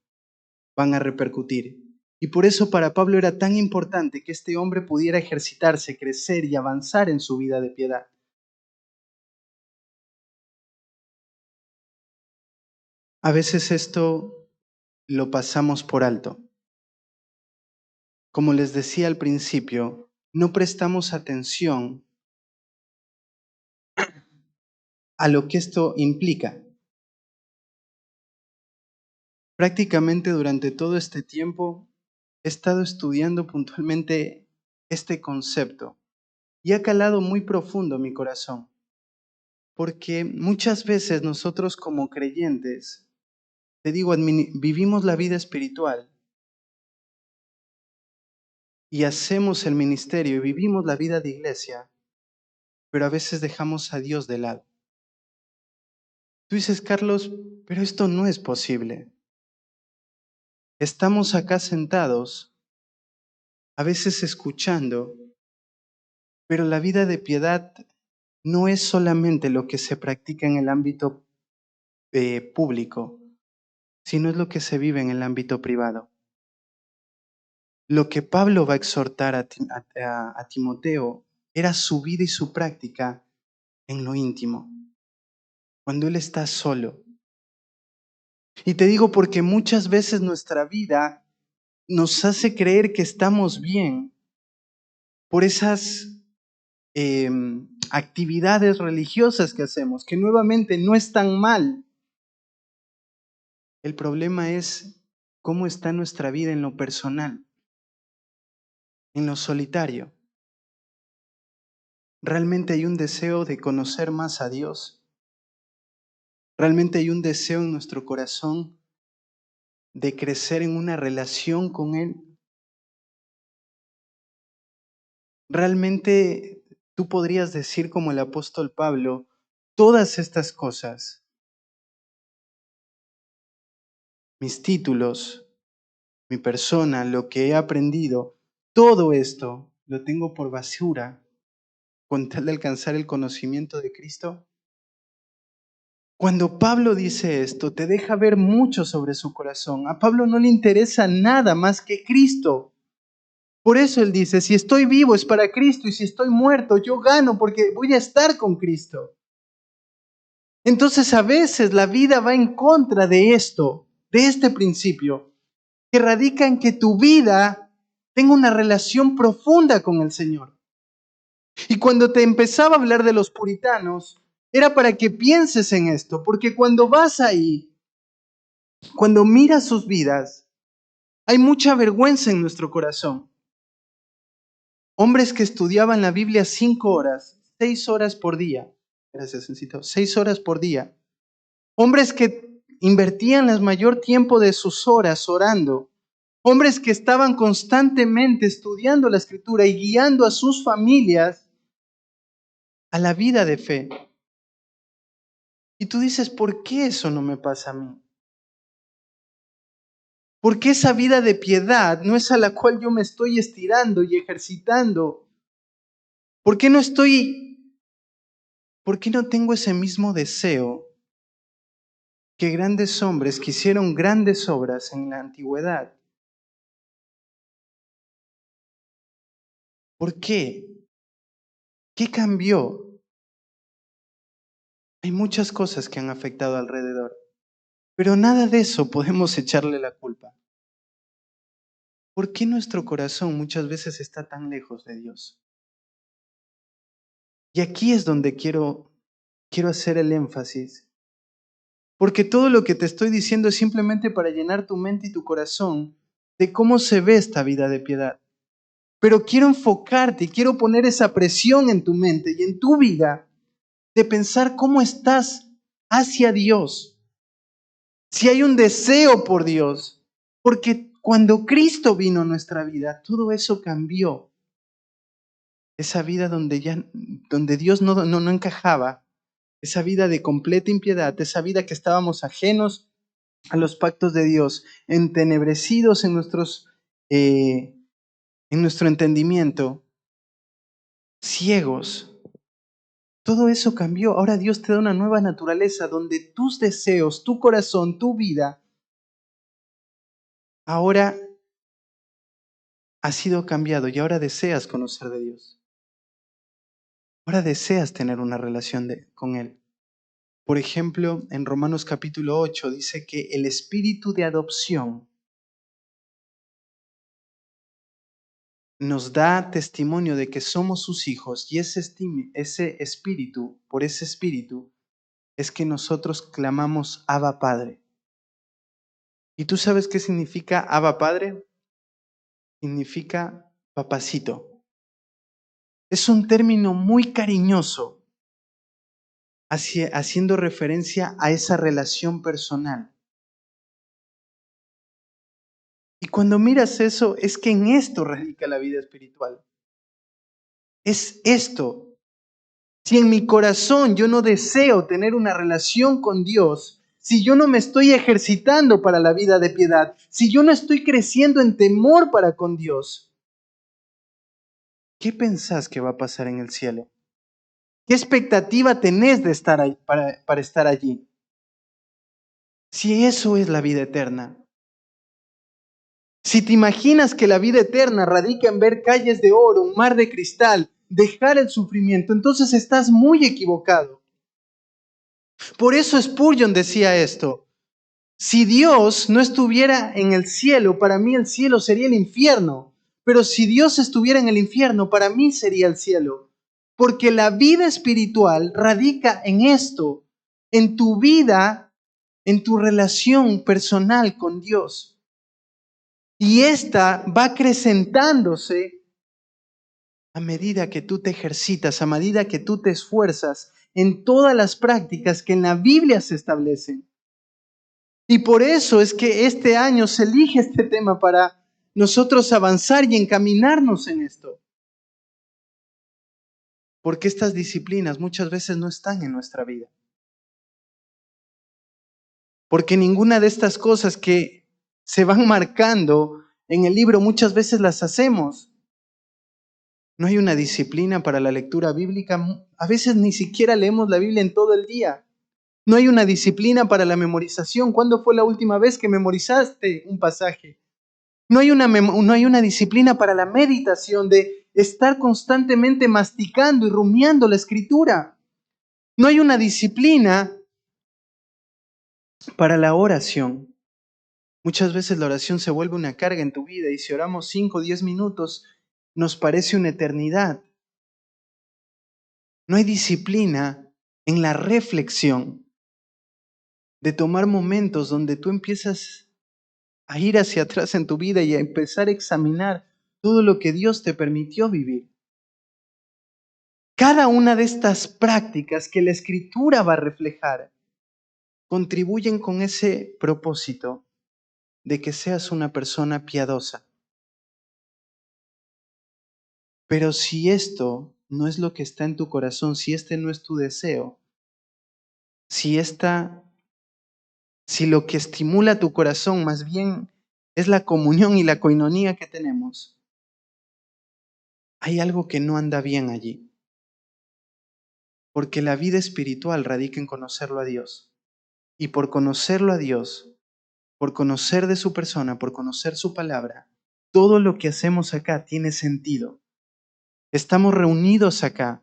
Speaker 1: van a repercutir. Y por eso para Pablo era tan importante que este hombre pudiera ejercitarse, crecer y avanzar en su vida de piedad. A veces esto lo pasamos por alto. Como les decía al principio, no prestamos atención a lo que esto implica. Prácticamente durante todo este tiempo he estado estudiando puntualmente este concepto y ha calado muy profundo mi corazón, porque muchas veces nosotros como creyentes, te digo, vivimos la vida espiritual y hacemos el ministerio y vivimos la vida de iglesia, pero a veces dejamos a Dios de lado. Tú dices, Carlos, pero esto no es posible. Estamos acá sentados, a veces escuchando, pero la vida de piedad no es solamente lo que se practica en el ámbito público, sino es lo que se vive en el ámbito privado. Lo que Pablo va a exhortar a Timoteo era su vida y su práctica en lo íntimo. cuando Él está solo. Y te digo porque muchas veces nuestra vida nos hace creer que estamos bien por esas actividades religiosas que hacemos, que nuevamente no están mal. El problema es cómo está nuestra vida en lo personal, en lo solitario. ¿Realmente hay un deseo de conocer más a Dios? ¿Realmente hay un deseo en nuestro corazón de crecer en una relación con Él? ¿Realmente tú podrías decir como el apóstol Pablo, todas estas cosas, mis títulos, mi persona, lo que he aprendido, todo esto lo tengo por basura con tal de alcanzar el conocimiento de Cristo? Cuando Pablo dice esto, te deja ver mucho sobre su corazón. A Pablo no le interesa nada más que Cristo. Por eso él dice, si estoy vivo es para Cristo y si estoy muerto yo gano porque voy a estar con Cristo. Entonces a veces la vida va en contra de esto, de este principio, que radica en que tu vida tenga una relación profunda con el Señor. Y cuando te empezaba a hablar de los puritanos, era para que pienses en esto, porque cuando vas ahí, cuando miras sus vidas, hay mucha vergüenza en nuestro corazón. Hombres que estudiaban la Biblia 5 horas, 6 horas por día. Gracias, Sencito. 6 horas por día. Hombres que invertían el mayor tiempo de sus horas orando. Hombres que estaban constantemente estudiando la Escritura y guiando a sus familias a la vida de fe. Y tú dices, ¿por qué eso no me pasa a mí? ¿Por qué esa vida de piedad no es a la cual yo me estoy estirando y ejercitando? ¿Por qué por qué no tengo ese mismo deseo que grandes hombres que hicieron grandes obras en la antigüedad? ¿Por qué? ¿Qué cambió? Hay muchas cosas que han afectado alrededor, pero nada de eso podemos echarle la culpa. ¿Por qué nuestro corazón muchas veces está tan lejos de Dios? Y aquí es donde quiero hacer el énfasis, porque todo lo que te estoy diciendo es simplemente para llenar tu mente y tu corazón de cómo se ve esta vida de piedad. Pero quiero enfocarte y quiero poner esa presión en tu mente y en tu vida de pensar cómo estás hacia Dios. Si hay un deseo por Dios, porque cuando Cristo vino a nuestra vida, todo eso cambió. Esa vida donde Dios no encajaba, esa vida de completa impiedad, esa vida que estábamos ajenos a los pactos de Dios, entenebrecidos en nuestro entendimiento, ciegos. Todo eso cambió. Ahora Dios te da una nueva naturaleza donde tus deseos, tu corazón, tu vida, ahora ha sido cambiado y ahora deseas conocer de Dios. Ahora deseas tener una relación con Él. Por ejemplo, en Romanos capítulo 8 dice que el espíritu de adopción nos da testimonio de que somos sus hijos y ese espíritu, por ese espíritu, es que nosotros clamamos Abba Padre. ¿Y tú sabes qué significa Abba Padre? Significa papacito. Es un término muy cariñoso, haciendo referencia a esa relación personal. Y cuando miras eso, es que en esto radica la vida espiritual. Es esto. Si en mi corazón yo no deseo tener una relación con Dios, si yo no me estoy ejercitando para la vida de piedad, si yo no estoy creciendo en temor para con Dios, ¿qué pensás que va a pasar en el cielo? ¿Qué expectativa tenés de estar ahí, para estar allí? Si eso es la vida eterna. Si te imaginas que la vida eterna radica en ver calles de oro, un mar de cristal, dejar el sufrimiento, entonces estás muy equivocado. Por eso Spurgeon decía esto: si Dios no estuviera en el cielo, para mí el cielo sería el infierno. Pero si Dios estuviera en el infierno, para mí sería el cielo. Porque la vida espiritual radica en esto, en tu vida, en tu relación personal con Dios. Y esta va acrecentándose a medida que tú te ejercitas, a medida que tú te esfuerzas en todas las prácticas que en la Biblia se establecen. Y por eso es que este año se elige este tema para nosotros avanzar y encaminarnos en esto. Porque estas disciplinas muchas veces no están en nuestra vida. Porque ninguna de estas cosas que se van marcando en el libro muchas veces las hacemos. No hay una disciplina para la lectura bíblica. A veces ni siquiera leemos la Biblia en todo el día. No hay una disciplina para la memorización. ¿Cuándo fue la última vez que memorizaste un pasaje? No hay una disciplina para la meditación, de estar constantemente masticando y rumiando la escritura. No hay una disciplina para la oración. Muchas veces la oración se vuelve una carga en tu vida y si oramos 5 o 10 minutos nos parece una eternidad. No hay disciplina en la reflexión, de tomar momentos donde tú empiezas a ir hacia atrás en tu vida y a empezar a examinar todo lo que Dios te permitió vivir. Cada una de estas prácticas que la Escritura va a reflejar contribuyen con ese propósito de que seas una persona piadosa. Pero si esto no es lo que está en tu corazón, si este no es tu deseo, si lo que estimula tu corazón más bien es la comunión y la coinonía que tenemos, hay algo que no anda bien allí. Porque la vida espiritual radica en conocerlo a Dios. Y por conocerlo a Dios, por conocer de su persona, por conocer su palabra, todo lo que hacemos acá tiene sentido. Estamos reunidos acá,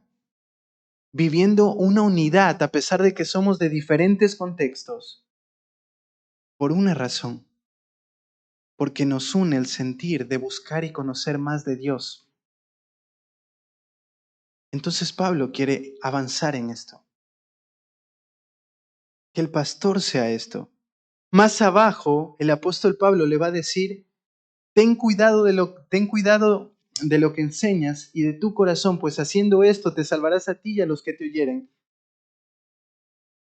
Speaker 1: viviendo una unidad a pesar de que somos de diferentes contextos, por una razón, porque nos une el sentir de buscar y conocer más de Dios. Entonces Pablo quiere avanzar en esto, que el pastor sea esto. Más abajo, el apóstol Pablo le va a decir: ten cuidado de lo que enseñas y de tu corazón, pues haciendo esto te salvarás a ti y a los que te oyeren.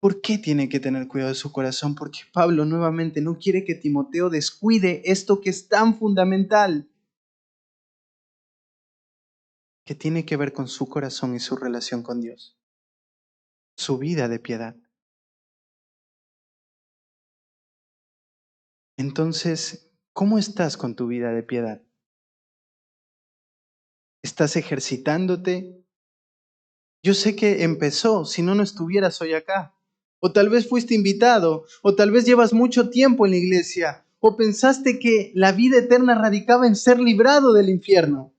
Speaker 1: ¿Por qué tiene que tener cuidado de su corazón? Porque Pablo nuevamente no quiere que Timoteo descuide esto que es tan fundamental, que tiene que ver con su corazón y su relación con Dios, su vida de piedad. Entonces, ¿cómo estás con tu vida de piedad? ¿Estás ejercitándote? Yo sé que empezó, si no, no estuvieras hoy acá. O tal vez fuiste invitado, o tal vez llevas mucho tiempo en la iglesia, o pensaste que la vida eterna radicaba en ser librado del infierno.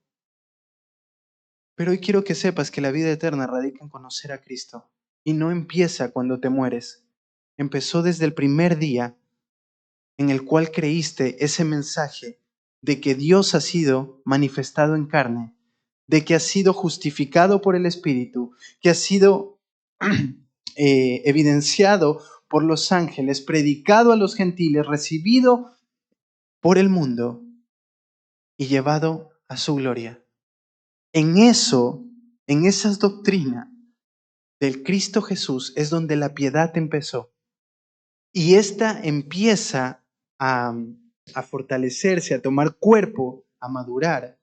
Speaker 1: Pero hoy quiero que sepas que la vida eterna radica en conocer a Cristo y no empieza cuando te mueres. Empezó desde el primer día en el cual creíste ese mensaje de que Dios ha sido manifestado en carne, de que has sido justificado por el Espíritu, que has sido evidenciado por los ángeles, predicado a los gentiles, recibido por el mundo y llevado a su gloria. En eso, en esas doctrinas del Cristo Jesús es donde la piedad empezó. Y esta empieza a fortalecerse, a tomar cuerpo, a madurar,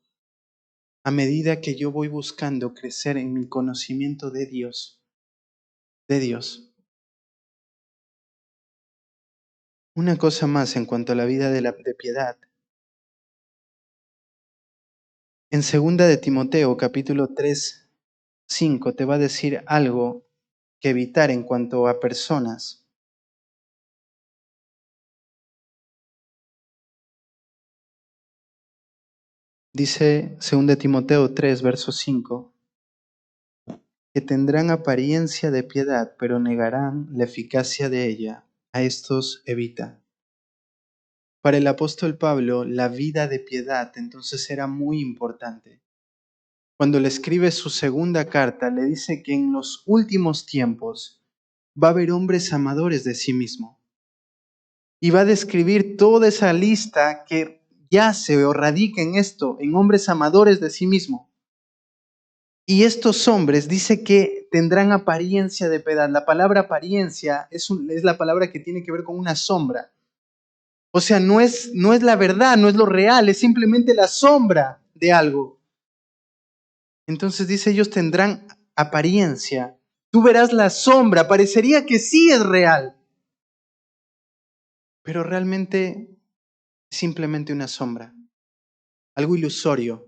Speaker 1: a medida que yo voy buscando crecer en mi conocimiento de Dios. De Dios. Una cosa más en cuanto a la vida de piedad. En 2 de Timoteo, capítulo 3, 5, te va a decir algo que evitar en cuanto a personas. Dice 2 de Timoteo 3, verso 5. que tendrán apariencia de piedad, pero negarán la eficacia de ella. A estos evita. Para el apóstol Pablo, la vida de piedad entonces era muy importante. Cuando le escribe su segunda carta, le dice que en los últimos tiempos va a haber hombres amadores de sí mismo. Y va a describir toda esa lista que yace o radica en esto, en hombres amadores de sí mismo. Y estos hombres dice que tendrán apariencia de piedad. La palabra apariencia es la palabra que tiene que ver con una sombra. O sea, no es la verdad, no es lo real, es simplemente la sombra de algo. Entonces dice, ellos tendrán apariencia. Tú verás la sombra, parecería que sí es real, pero realmente es simplemente una sombra, algo ilusorio.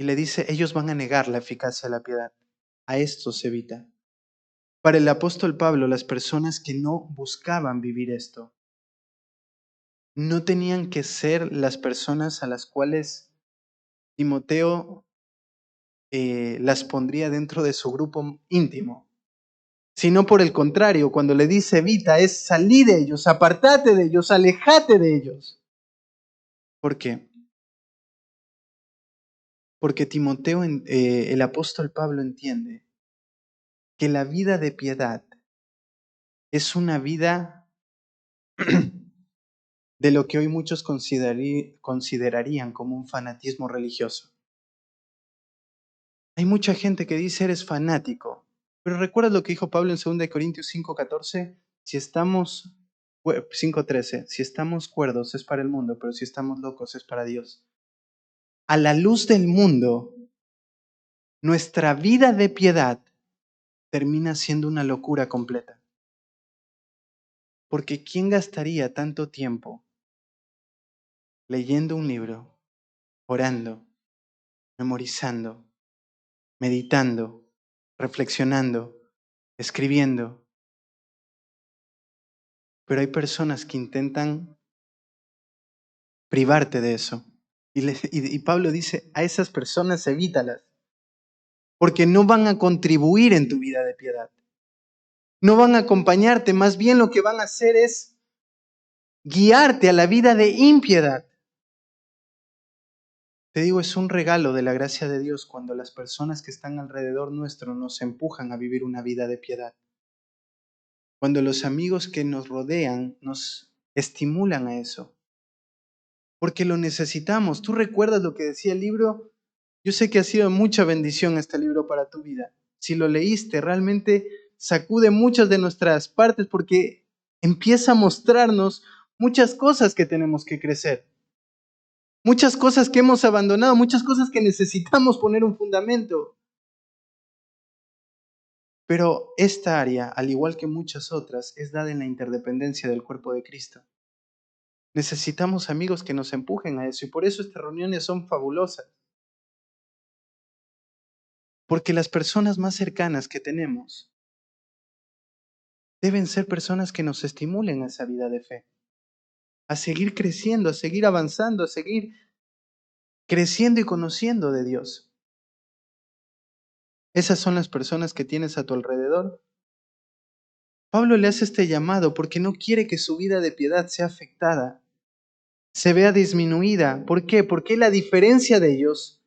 Speaker 1: Y le dice, ellos van a negar la eficacia de la piedad. A esto se evita. Para el apóstol Pablo, las personas que no buscaban vivir esto, no tenían que ser las personas a las cuales Timoteo las pondría dentro de su grupo íntimo, sino por el contrario, cuando le dice evita, es salí de ellos, apartate de ellos, alejate de ellos. ¿Por qué? Porque Timoteo, el apóstol Pablo entiende que la vida de piedad es una vida de lo que hoy muchos considerarían como un fanatismo religioso. Hay mucha gente que dice eres fanático, pero ¿recuerdas lo que dijo Pablo en 2 Corintios 5:14? Si estamos 5:13, si estamos cuerdos es para el mundo, pero si estamos locos es para Dios. A la luz del mundo, nuestra vida de piedad termina siendo una locura completa. Porque ¿quién gastaría tanto tiempo leyendo un libro, orando, memorizando, meditando, reflexionando, escribiendo? Pero hay personas que intentan privarte de eso. Y Pablo dice, a esas personas evítalas, porque no van a contribuir en tu vida de piedad. No van a acompañarte, más bien lo que van a hacer es guiarte a la vida de impiedad. Te digo, es un regalo de la gracia de Dios cuando las personas que están alrededor nuestro nos empujan a vivir una vida de piedad. Cuando los amigos que nos rodean nos estimulan a eso. Porque lo necesitamos. ¿Tú recuerdas lo que decía el libro? Yo sé que ha sido mucha bendición este libro para tu vida. Si lo leíste, realmente sacude muchas de nuestras partes porque empieza a mostrarnos muchas cosas que tenemos que crecer, muchas cosas que hemos abandonado, muchas cosas que necesitamos poner un fundamento. Pero esta área, al igual que muchas otras, es dada en la interdependencia del cuerpo de Cristo. Necesitamos amigos que nos empujen a eso y por eso estas reuniones son fabulosas. Porque las personas más cercanas que tenemos deben ser personas que nos estimulen a esa vida de fe, a seguir creciendo, a seguir avanzando, a seguir creciendo y conociendo de Dios. Esas son las personas que tienes a tu alrededor. Pablo le hace este llamado porque no quiere que su vida de piedad sea afectada, se vea disminuida. ¿Por qué? Porque la diferencia de ellos,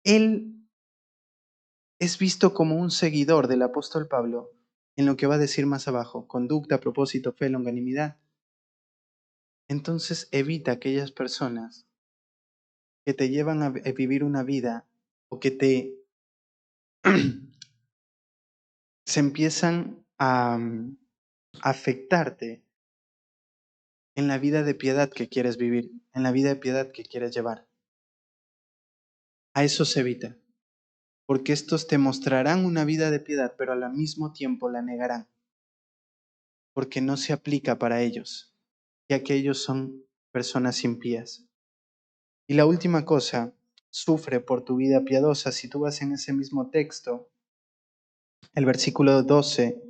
Speaker 1: él es visto como un seguidor del apóstol Pablo en lo que va a decir más abajo, conducta, propósito, fe, longanimidad. Entonces evita aquellas personas que te llevan a vivir una vida o que te se empiezan a afectarte en la vida de piedad que quieres vivir, en la vida de piedad que quieres llevar. A eso se evita, porque estos te mostrarán una vida de piedad, pero al mismo tiempo la negarán, porque no se aplica para ellos, ya que ellos son personas impías. Y la última cosa, sufre por tu vida piadosa. Si tú vas en ese mismo texto, el versículo 12,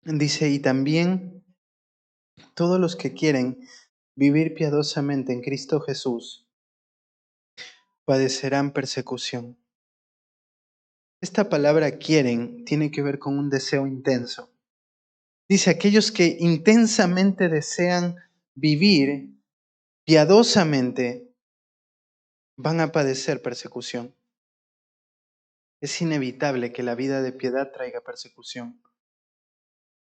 Speaker 1: dice, y también Todos los que quieren vivir piadosamente en Cristo Jesús padecerán persecución. Esta palabra quieren tiene que ver con un deseo intenso. Dice, aquellos que intensamente desean vivir piadosamente van a padecer persecución. Es inevitable que la vida de piedad traiga persecución.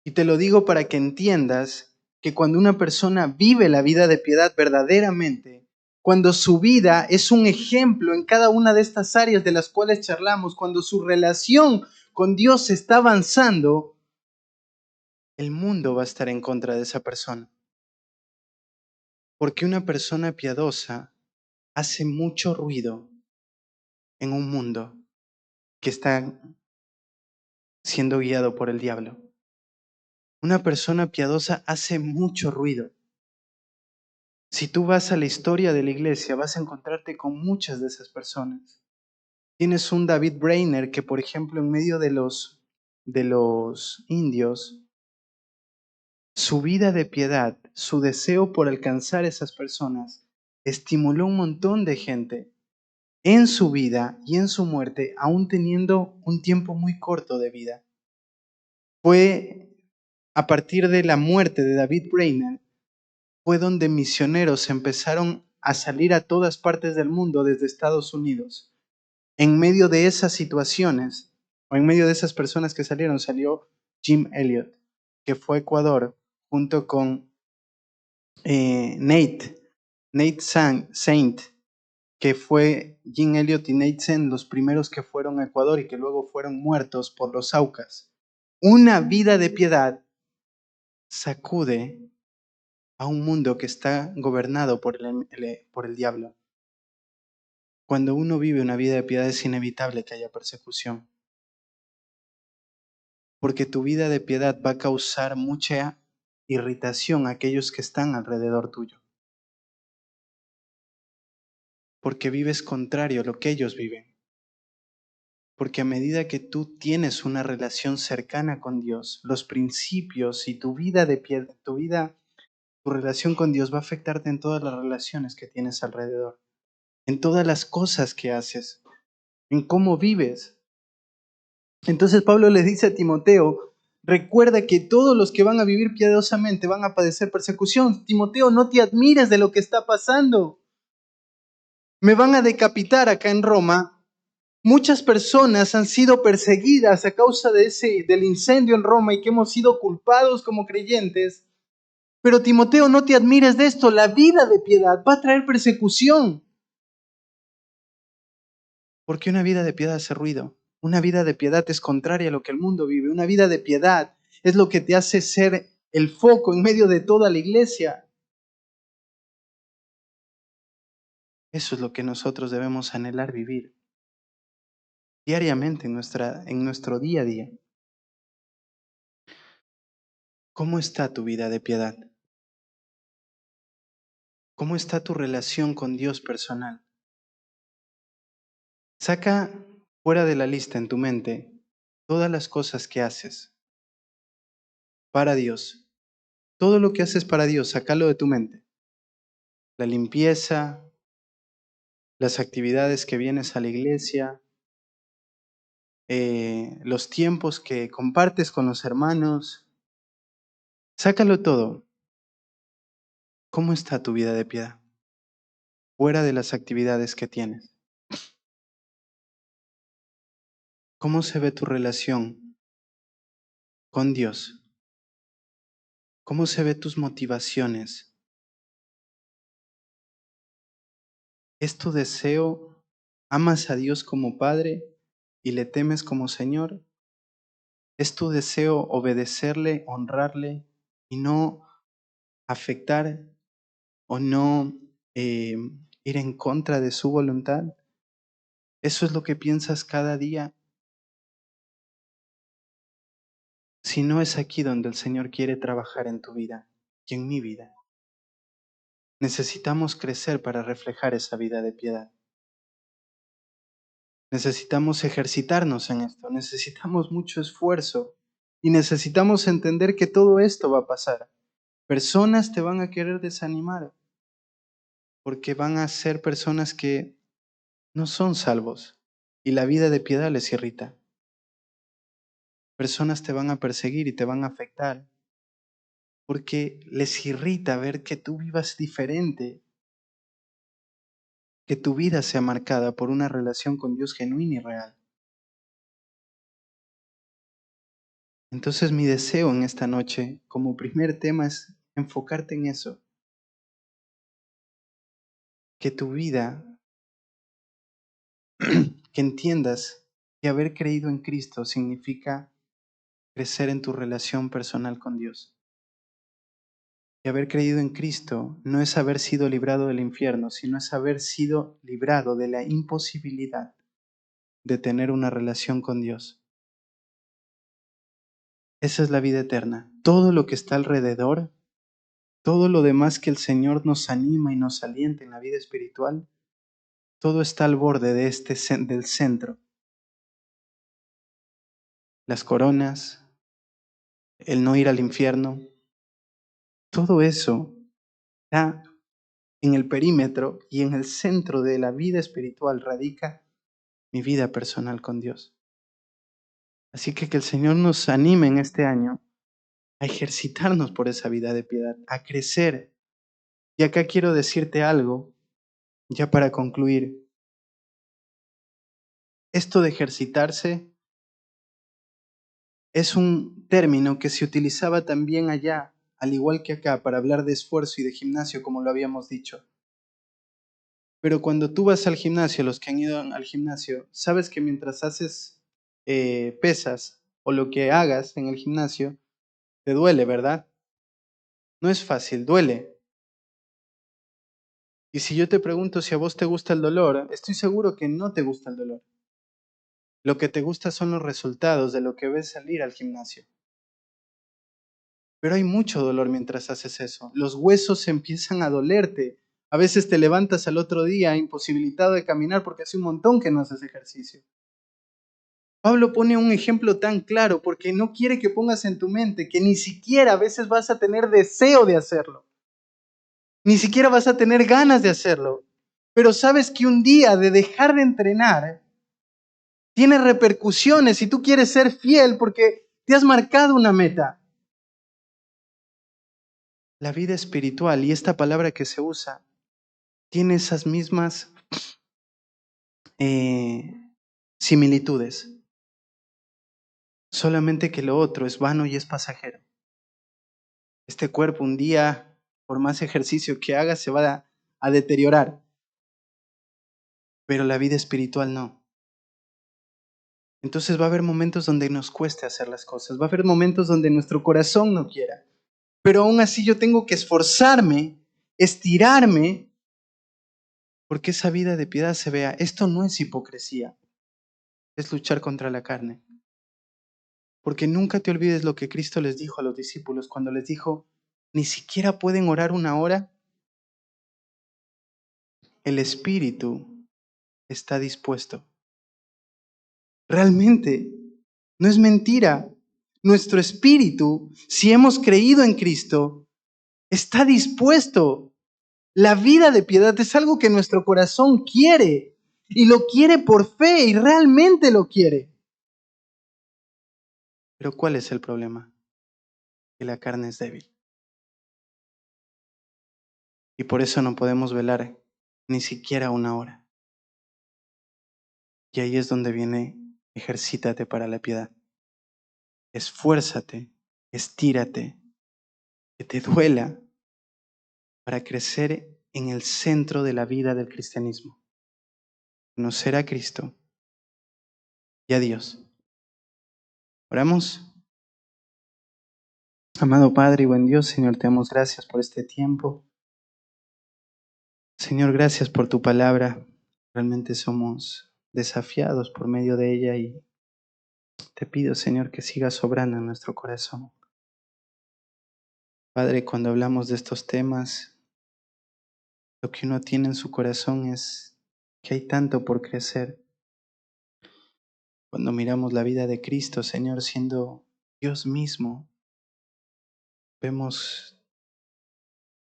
Speaker 1: Y te lo digo para que entiendas que cuando una persona vive la vida de piedad verdaderamente, cuando su vida es un ejemplo en cada una de estas áreas de las cuales charlamos, cuando su relación con Dios está avanzando, el mundo va a estar en contra de esa persona. Porque una persona piadosa hace mucho ruido en un mundo que está siendo guiado por el diablo. Una persona piadosa hace mucho ruido. Si tú vas a la historia de la iglesia, vas a encontrarte con muchas de esas personas. Tienes un David Brainerd que, por ejemplo, en medio de los indios, su vida de piedad, su deseo por alcanzar esas personas, estimuló un montón de gente en su vida y en su muerte, aún teniendo un tiempo muy corto de vida. Fue a partir de la muerte de David Brainerd, fue donde misioneros empezaron a salir a todas partes del mundo desde Estados Unidos. En medio de esas situaciones, o en medio de esas personas que salieron, salió Jim Elliot, que fue a Ecuador, junto con Nate Saint, que fue Jim Elliot y Nate Saint los primeros que fueron a Ecuador y que luego fueron muertos por los Aucas. Una vida de piedad sacude a un mundo que está gobernado por el diablo. Cuando uno vive una vida de piedad es inevitable que haya persecución. Porque tu vida de piedad va a causar mucha irritación a aquellos que están alrededor tuyo. Porque vives contrario a lo que ellos viven. Porque a medida que tú tienes una relación cercana con Dios, los principios y tu vida de piedad, tu relación con Dios va a afectarte en todas las relaciones que tienes alrededor, en todas las cosas que haces, en cómo vives. Entonces Pablo le dice a Timoteo, recuerda que todos los que van a vivir piadosamente van a padecer persecución. Timoteo, no te admires de lo que está pasando. Me van a decapitar acá en Roma. Muchas personas han sido perseguidas a causa del incendio en Roma y que hemos sido culpados como creyentes. Pero Timoteo, no te admires de esto. La vida de piedad va a traer persecución. Porque una vida de piedad hace ruido. Una vida de piedad es contraria a lo que el mundo vive. Una vida de piedad es lo que te hace ser el foco en medio de toda la iglesia. Eso es lo que nosotros debemos anhelar vivir diariamente en nuestro día a día. ¿Cómo está tu vida de piedad? ¿Cómo está tu relación con Dios personal? Saca fuera de la lista en tu mente todas las cosas que haces para Dios. Todo lo que haces para Dios, sácalo de tu mente. La limpieza, las actividades que vienes a la iglesia, los tiempos que compartes con los hermanos. Sácalo todo. ¿Cómo está tu vida de piedad? Fuera de las actividades que tienes. ¿Cómo se ve tu relación con Dios? ¿Cómo se ve tus motivaciones? ¿Es tu deseo? ¿Amas a Dios como Padre y le temes como Señor? ¿Es tu deseo obedecerle, honrarle y no afectar o no ir en contra de su voluntad? ¿Eso es lo que piensas cada día? Si no, es aquí donde el Señor quiere trabajar en tu vida y en mi vida. Necesitamos crecer para reflejar esa vida de piedad. Necesitamos ejercitarnos en esto, necesitamos mucho esfuerzo y necesitamos entender que todo esto va a pasar. Personas te van a querer desanimar porque van a ser personas que no son salvos y la vida de piedad les irrita. Personas te van a perseguir y te van a afectar porque les irrita ver que tú vivas diferente, que tu vida sea marcada por una relación con Dios genuina y real. Entonces mi deseo en esta noche, como primer tema, es enfocarte en eso, que tu vida, que entiendas que haber creído en Cristo significa crecer en tu relación personal con Dios. Y haber creído en Cristo no es haber sido librado del infierno, sino es haber sido librado de la imposibilidad de tener una relación con Dios. Esa es la vida eterna. Todo lo que está alrededor, todo lo demás que el Señor nos anima y nos alienta en la vida espiritual, todo está al borde de del centro. Las coronas, el no ir al infierno, todo eso está en el perímetro y en el centro de la vida espiritual radica mi vida personal con Dios. Así que el Señor nos anime en este año a ejercitarnos por esa vida de piedad, a crecer. Y acá quiero decirte algo, ya para concluir. Esto de ejercitarse es un término que se utilizaba también allá, al igual que acá, para hablar de esfuerzo y de gimnasio, como lo habíamos dicho. Pero cuando tú vas al gimnasio, los que han ido al gimnasio, sabes que mientras haces pesas o lo que hagas en el gimnasio, te duele, ¿verdad? No es fácil, duele. Y si yo te pregunto si a vos te gusta el dolor, estoy seguro que no te gusta el dolor. Lo que te gusta son los resultados de lo que ves salir al gimnasio. Pero hay mucho dolor mientras haces eso. Los huesos empiezan a dolerte. A veces te levantas al otro día imposibilitado de caminar porque hace un montón que no haces ejercicio. Pablo pone un ejemplo tan claro porque no quiere que pongas en tu mente que ni siquiera a veces vas a tener deseo de hacerlo. Ni siquiera vas a tener ganas de hacerlo. Pero sabes que un día de dejar de entrenar tiene repercusiones si tú quieres ser fiel porque te has marcado una meta. La vida espiritual y esta palabra que se usa tiene esas mismas similitudes. Solamente que lo otro es vano y es pasajero. Este cuerpo un día, por más ejercicio que haga, se va a deteriorar. Pero la vida espiritual no. Entonces va a haber momentos donde nos cueste hacer las cosas. Va a haber momentos donde nuestro corazón no quiera. Pero aún así yo tengo que esforzarme, estirarme, porque esa vida de piedad se vea. Esto no es hipocresía, es luchar contra la carne. Porque nunca te olvides lo que Cristo les dijo a los discípulos cuando les dijo, ni siquiera pueden orar una hora. El espíritu está dispuesto. Realmente, no es mentira. Nuestro espíritu, si hemos creído en Cristo, está dispuesto. La vida de piedad es algo que nuestro corazón quiere y lo quiere por fe y realmente lo quiere. Pero ¿cuál es el problema? Que la carne es débil. Y por eso no podemos velar ni siquiera una hora. Y ahí es donde viene, ejercítate para la piedad. Esfuérzate, estírate, que te duela para crecer en el centro de la vida del cristianismo. Conocer a Cristo y a Dios. Oramos. Amado Padre y buen Dios, Señor, te damos gracias por este tiempo. Señor, gracias por tu palabra. Realmente somos desafiados por medio de ella y te pido, Señor, que sigas obrando en nuestro corazón. Padre, cuando hablamos de estos temas, lo que uno tiene en su corazón es que hay tanto por crecer. Cuando miramos la vida de Cristo, Señor, siendo Dios mismo, vemos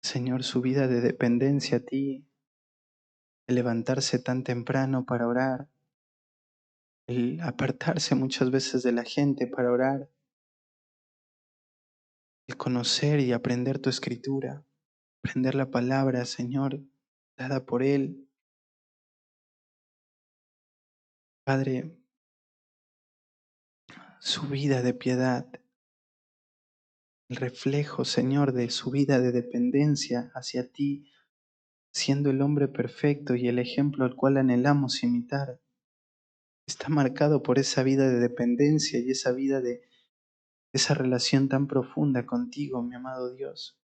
Speaker 1: Señor, su vida de dependencia a ti, el levantarse tan temprano para orar, el apartarse muchas veces de la gente para orar, el conocer y aprender tu escritura, aprender la palabra, Señor, dada por Él. Padre, su vida de piedad, el reflejo, Señor, de su vida de dependencia hacia ti, siendo el hombre perfecto y el ejemplo al cual anhelamos imitar, está marcado por esa vida de dependencia y esa vida de esa relación tan profunda contigo, mi amado Dios.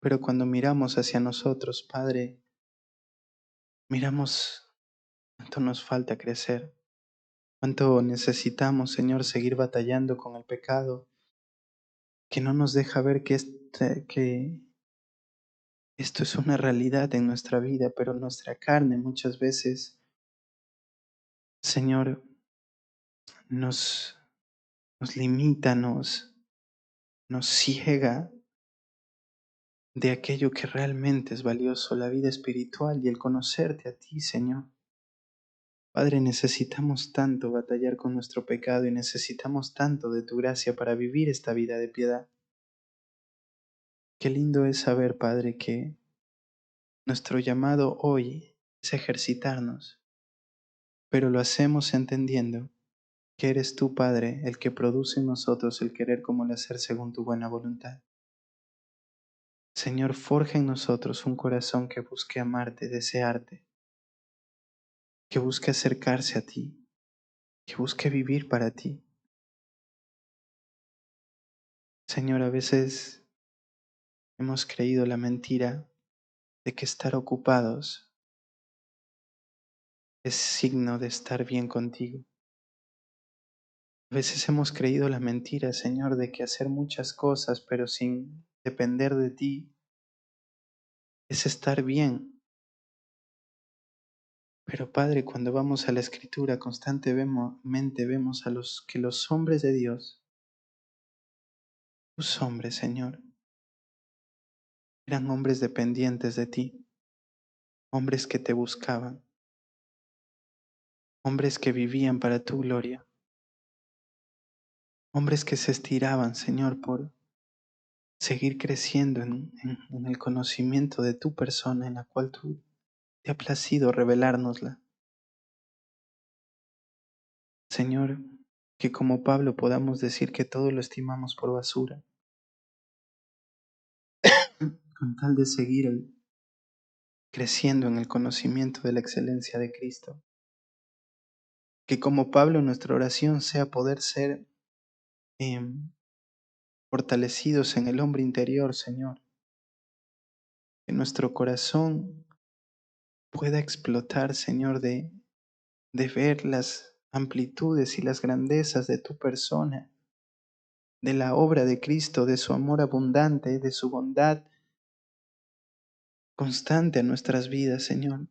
Speaker 1: Pero cuando miramos hacia nosotros, Padre, miramos cuánto nos falta crecer, cuánto necesitamos, Señor, seguir batallando con el pecado, que no nos deja ver que esto es una realidad en nuestra vida, pero nuestra carne muchas veces, Señor, nos, nos limita, nos ciega de aquello que realmente es valioso, la vida espiritual y el conocerte a ti, Señor. Padre, necesitamos tanto batallar con nuestro pecado y necesitamos tanto de tu gracia para vivir esta vida de piedad. Qué lindo es saber, Padre, que nuestro llamado hoy es ejercitarnos, pero lo hacemos entendiendo que eres tú, Padre, el que produce en nosotros el querer como el hacer según tu buena voluntad. Señor, forja en nosotros un corazón que busque amarte, desearte, que busque acercarse a ti, que busque vivir para ti. Señor, a veces hemos creído la mentira de que estar ocupados es signo de estar bien contigo. A veces hemos creído la mentira, Señor, de que hacer muchas cosas pero sin depender de ti es estar bien. Pero Padre, cuando vamos a la Escritura constantemente vemos a los hombres de Dios, tus hombres, Señor, eran hombres dependientes de ti, hombres que te buscaban, hombres que vivían para tu gloria, hombres que se estiraban, Señor, por seguir creciendo en el conocimiento de tu persona en la cual tú te ha placido revelárnosla. Señor, que como Pablo podamos decir que todo lo estimamos por basura, con tal de seguir creciendo en el conocimiento de la excelencia de Cristo. Que como Pablo nuestra oración sea poder ser em, fortalecidos en el hombre interior, Señor. Que nuestro corazón pueda explotar, Señor, de ver las amplitudes y las grandezas de tu persona, de la obra de Cristo, de su amor abundante, de su bondad constante en nuestras vidas, Señor.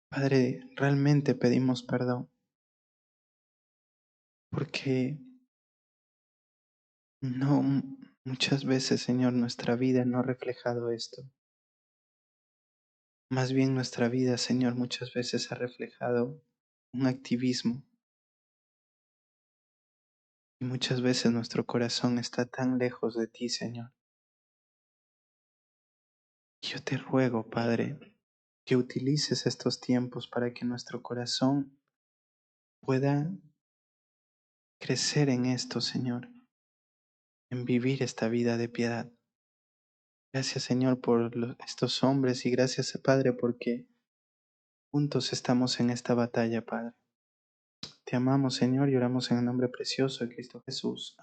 Speaker 1: Padre, realmente pedimos perdón porque no muchas veces, Señor, nuestra vida no ha reflejado esto. Más bien nuestra vida, Señor, muchas veces ha reflejado un activismo y muchas veces nuestro corazón está tan lejos de ti, Señor. Yo te ruego, Padre, que utilices estos tiempos para que nuestro corazón pueda crecer en esto, Señor, en vivir esta vida de piedad. Gracias, Señor, por estos hombres y gracias, Padre, porque juntos estamos en esta batalla, Padre. Te amamos, Señor, y oramos en el nombre precioso de Cristo Jesús.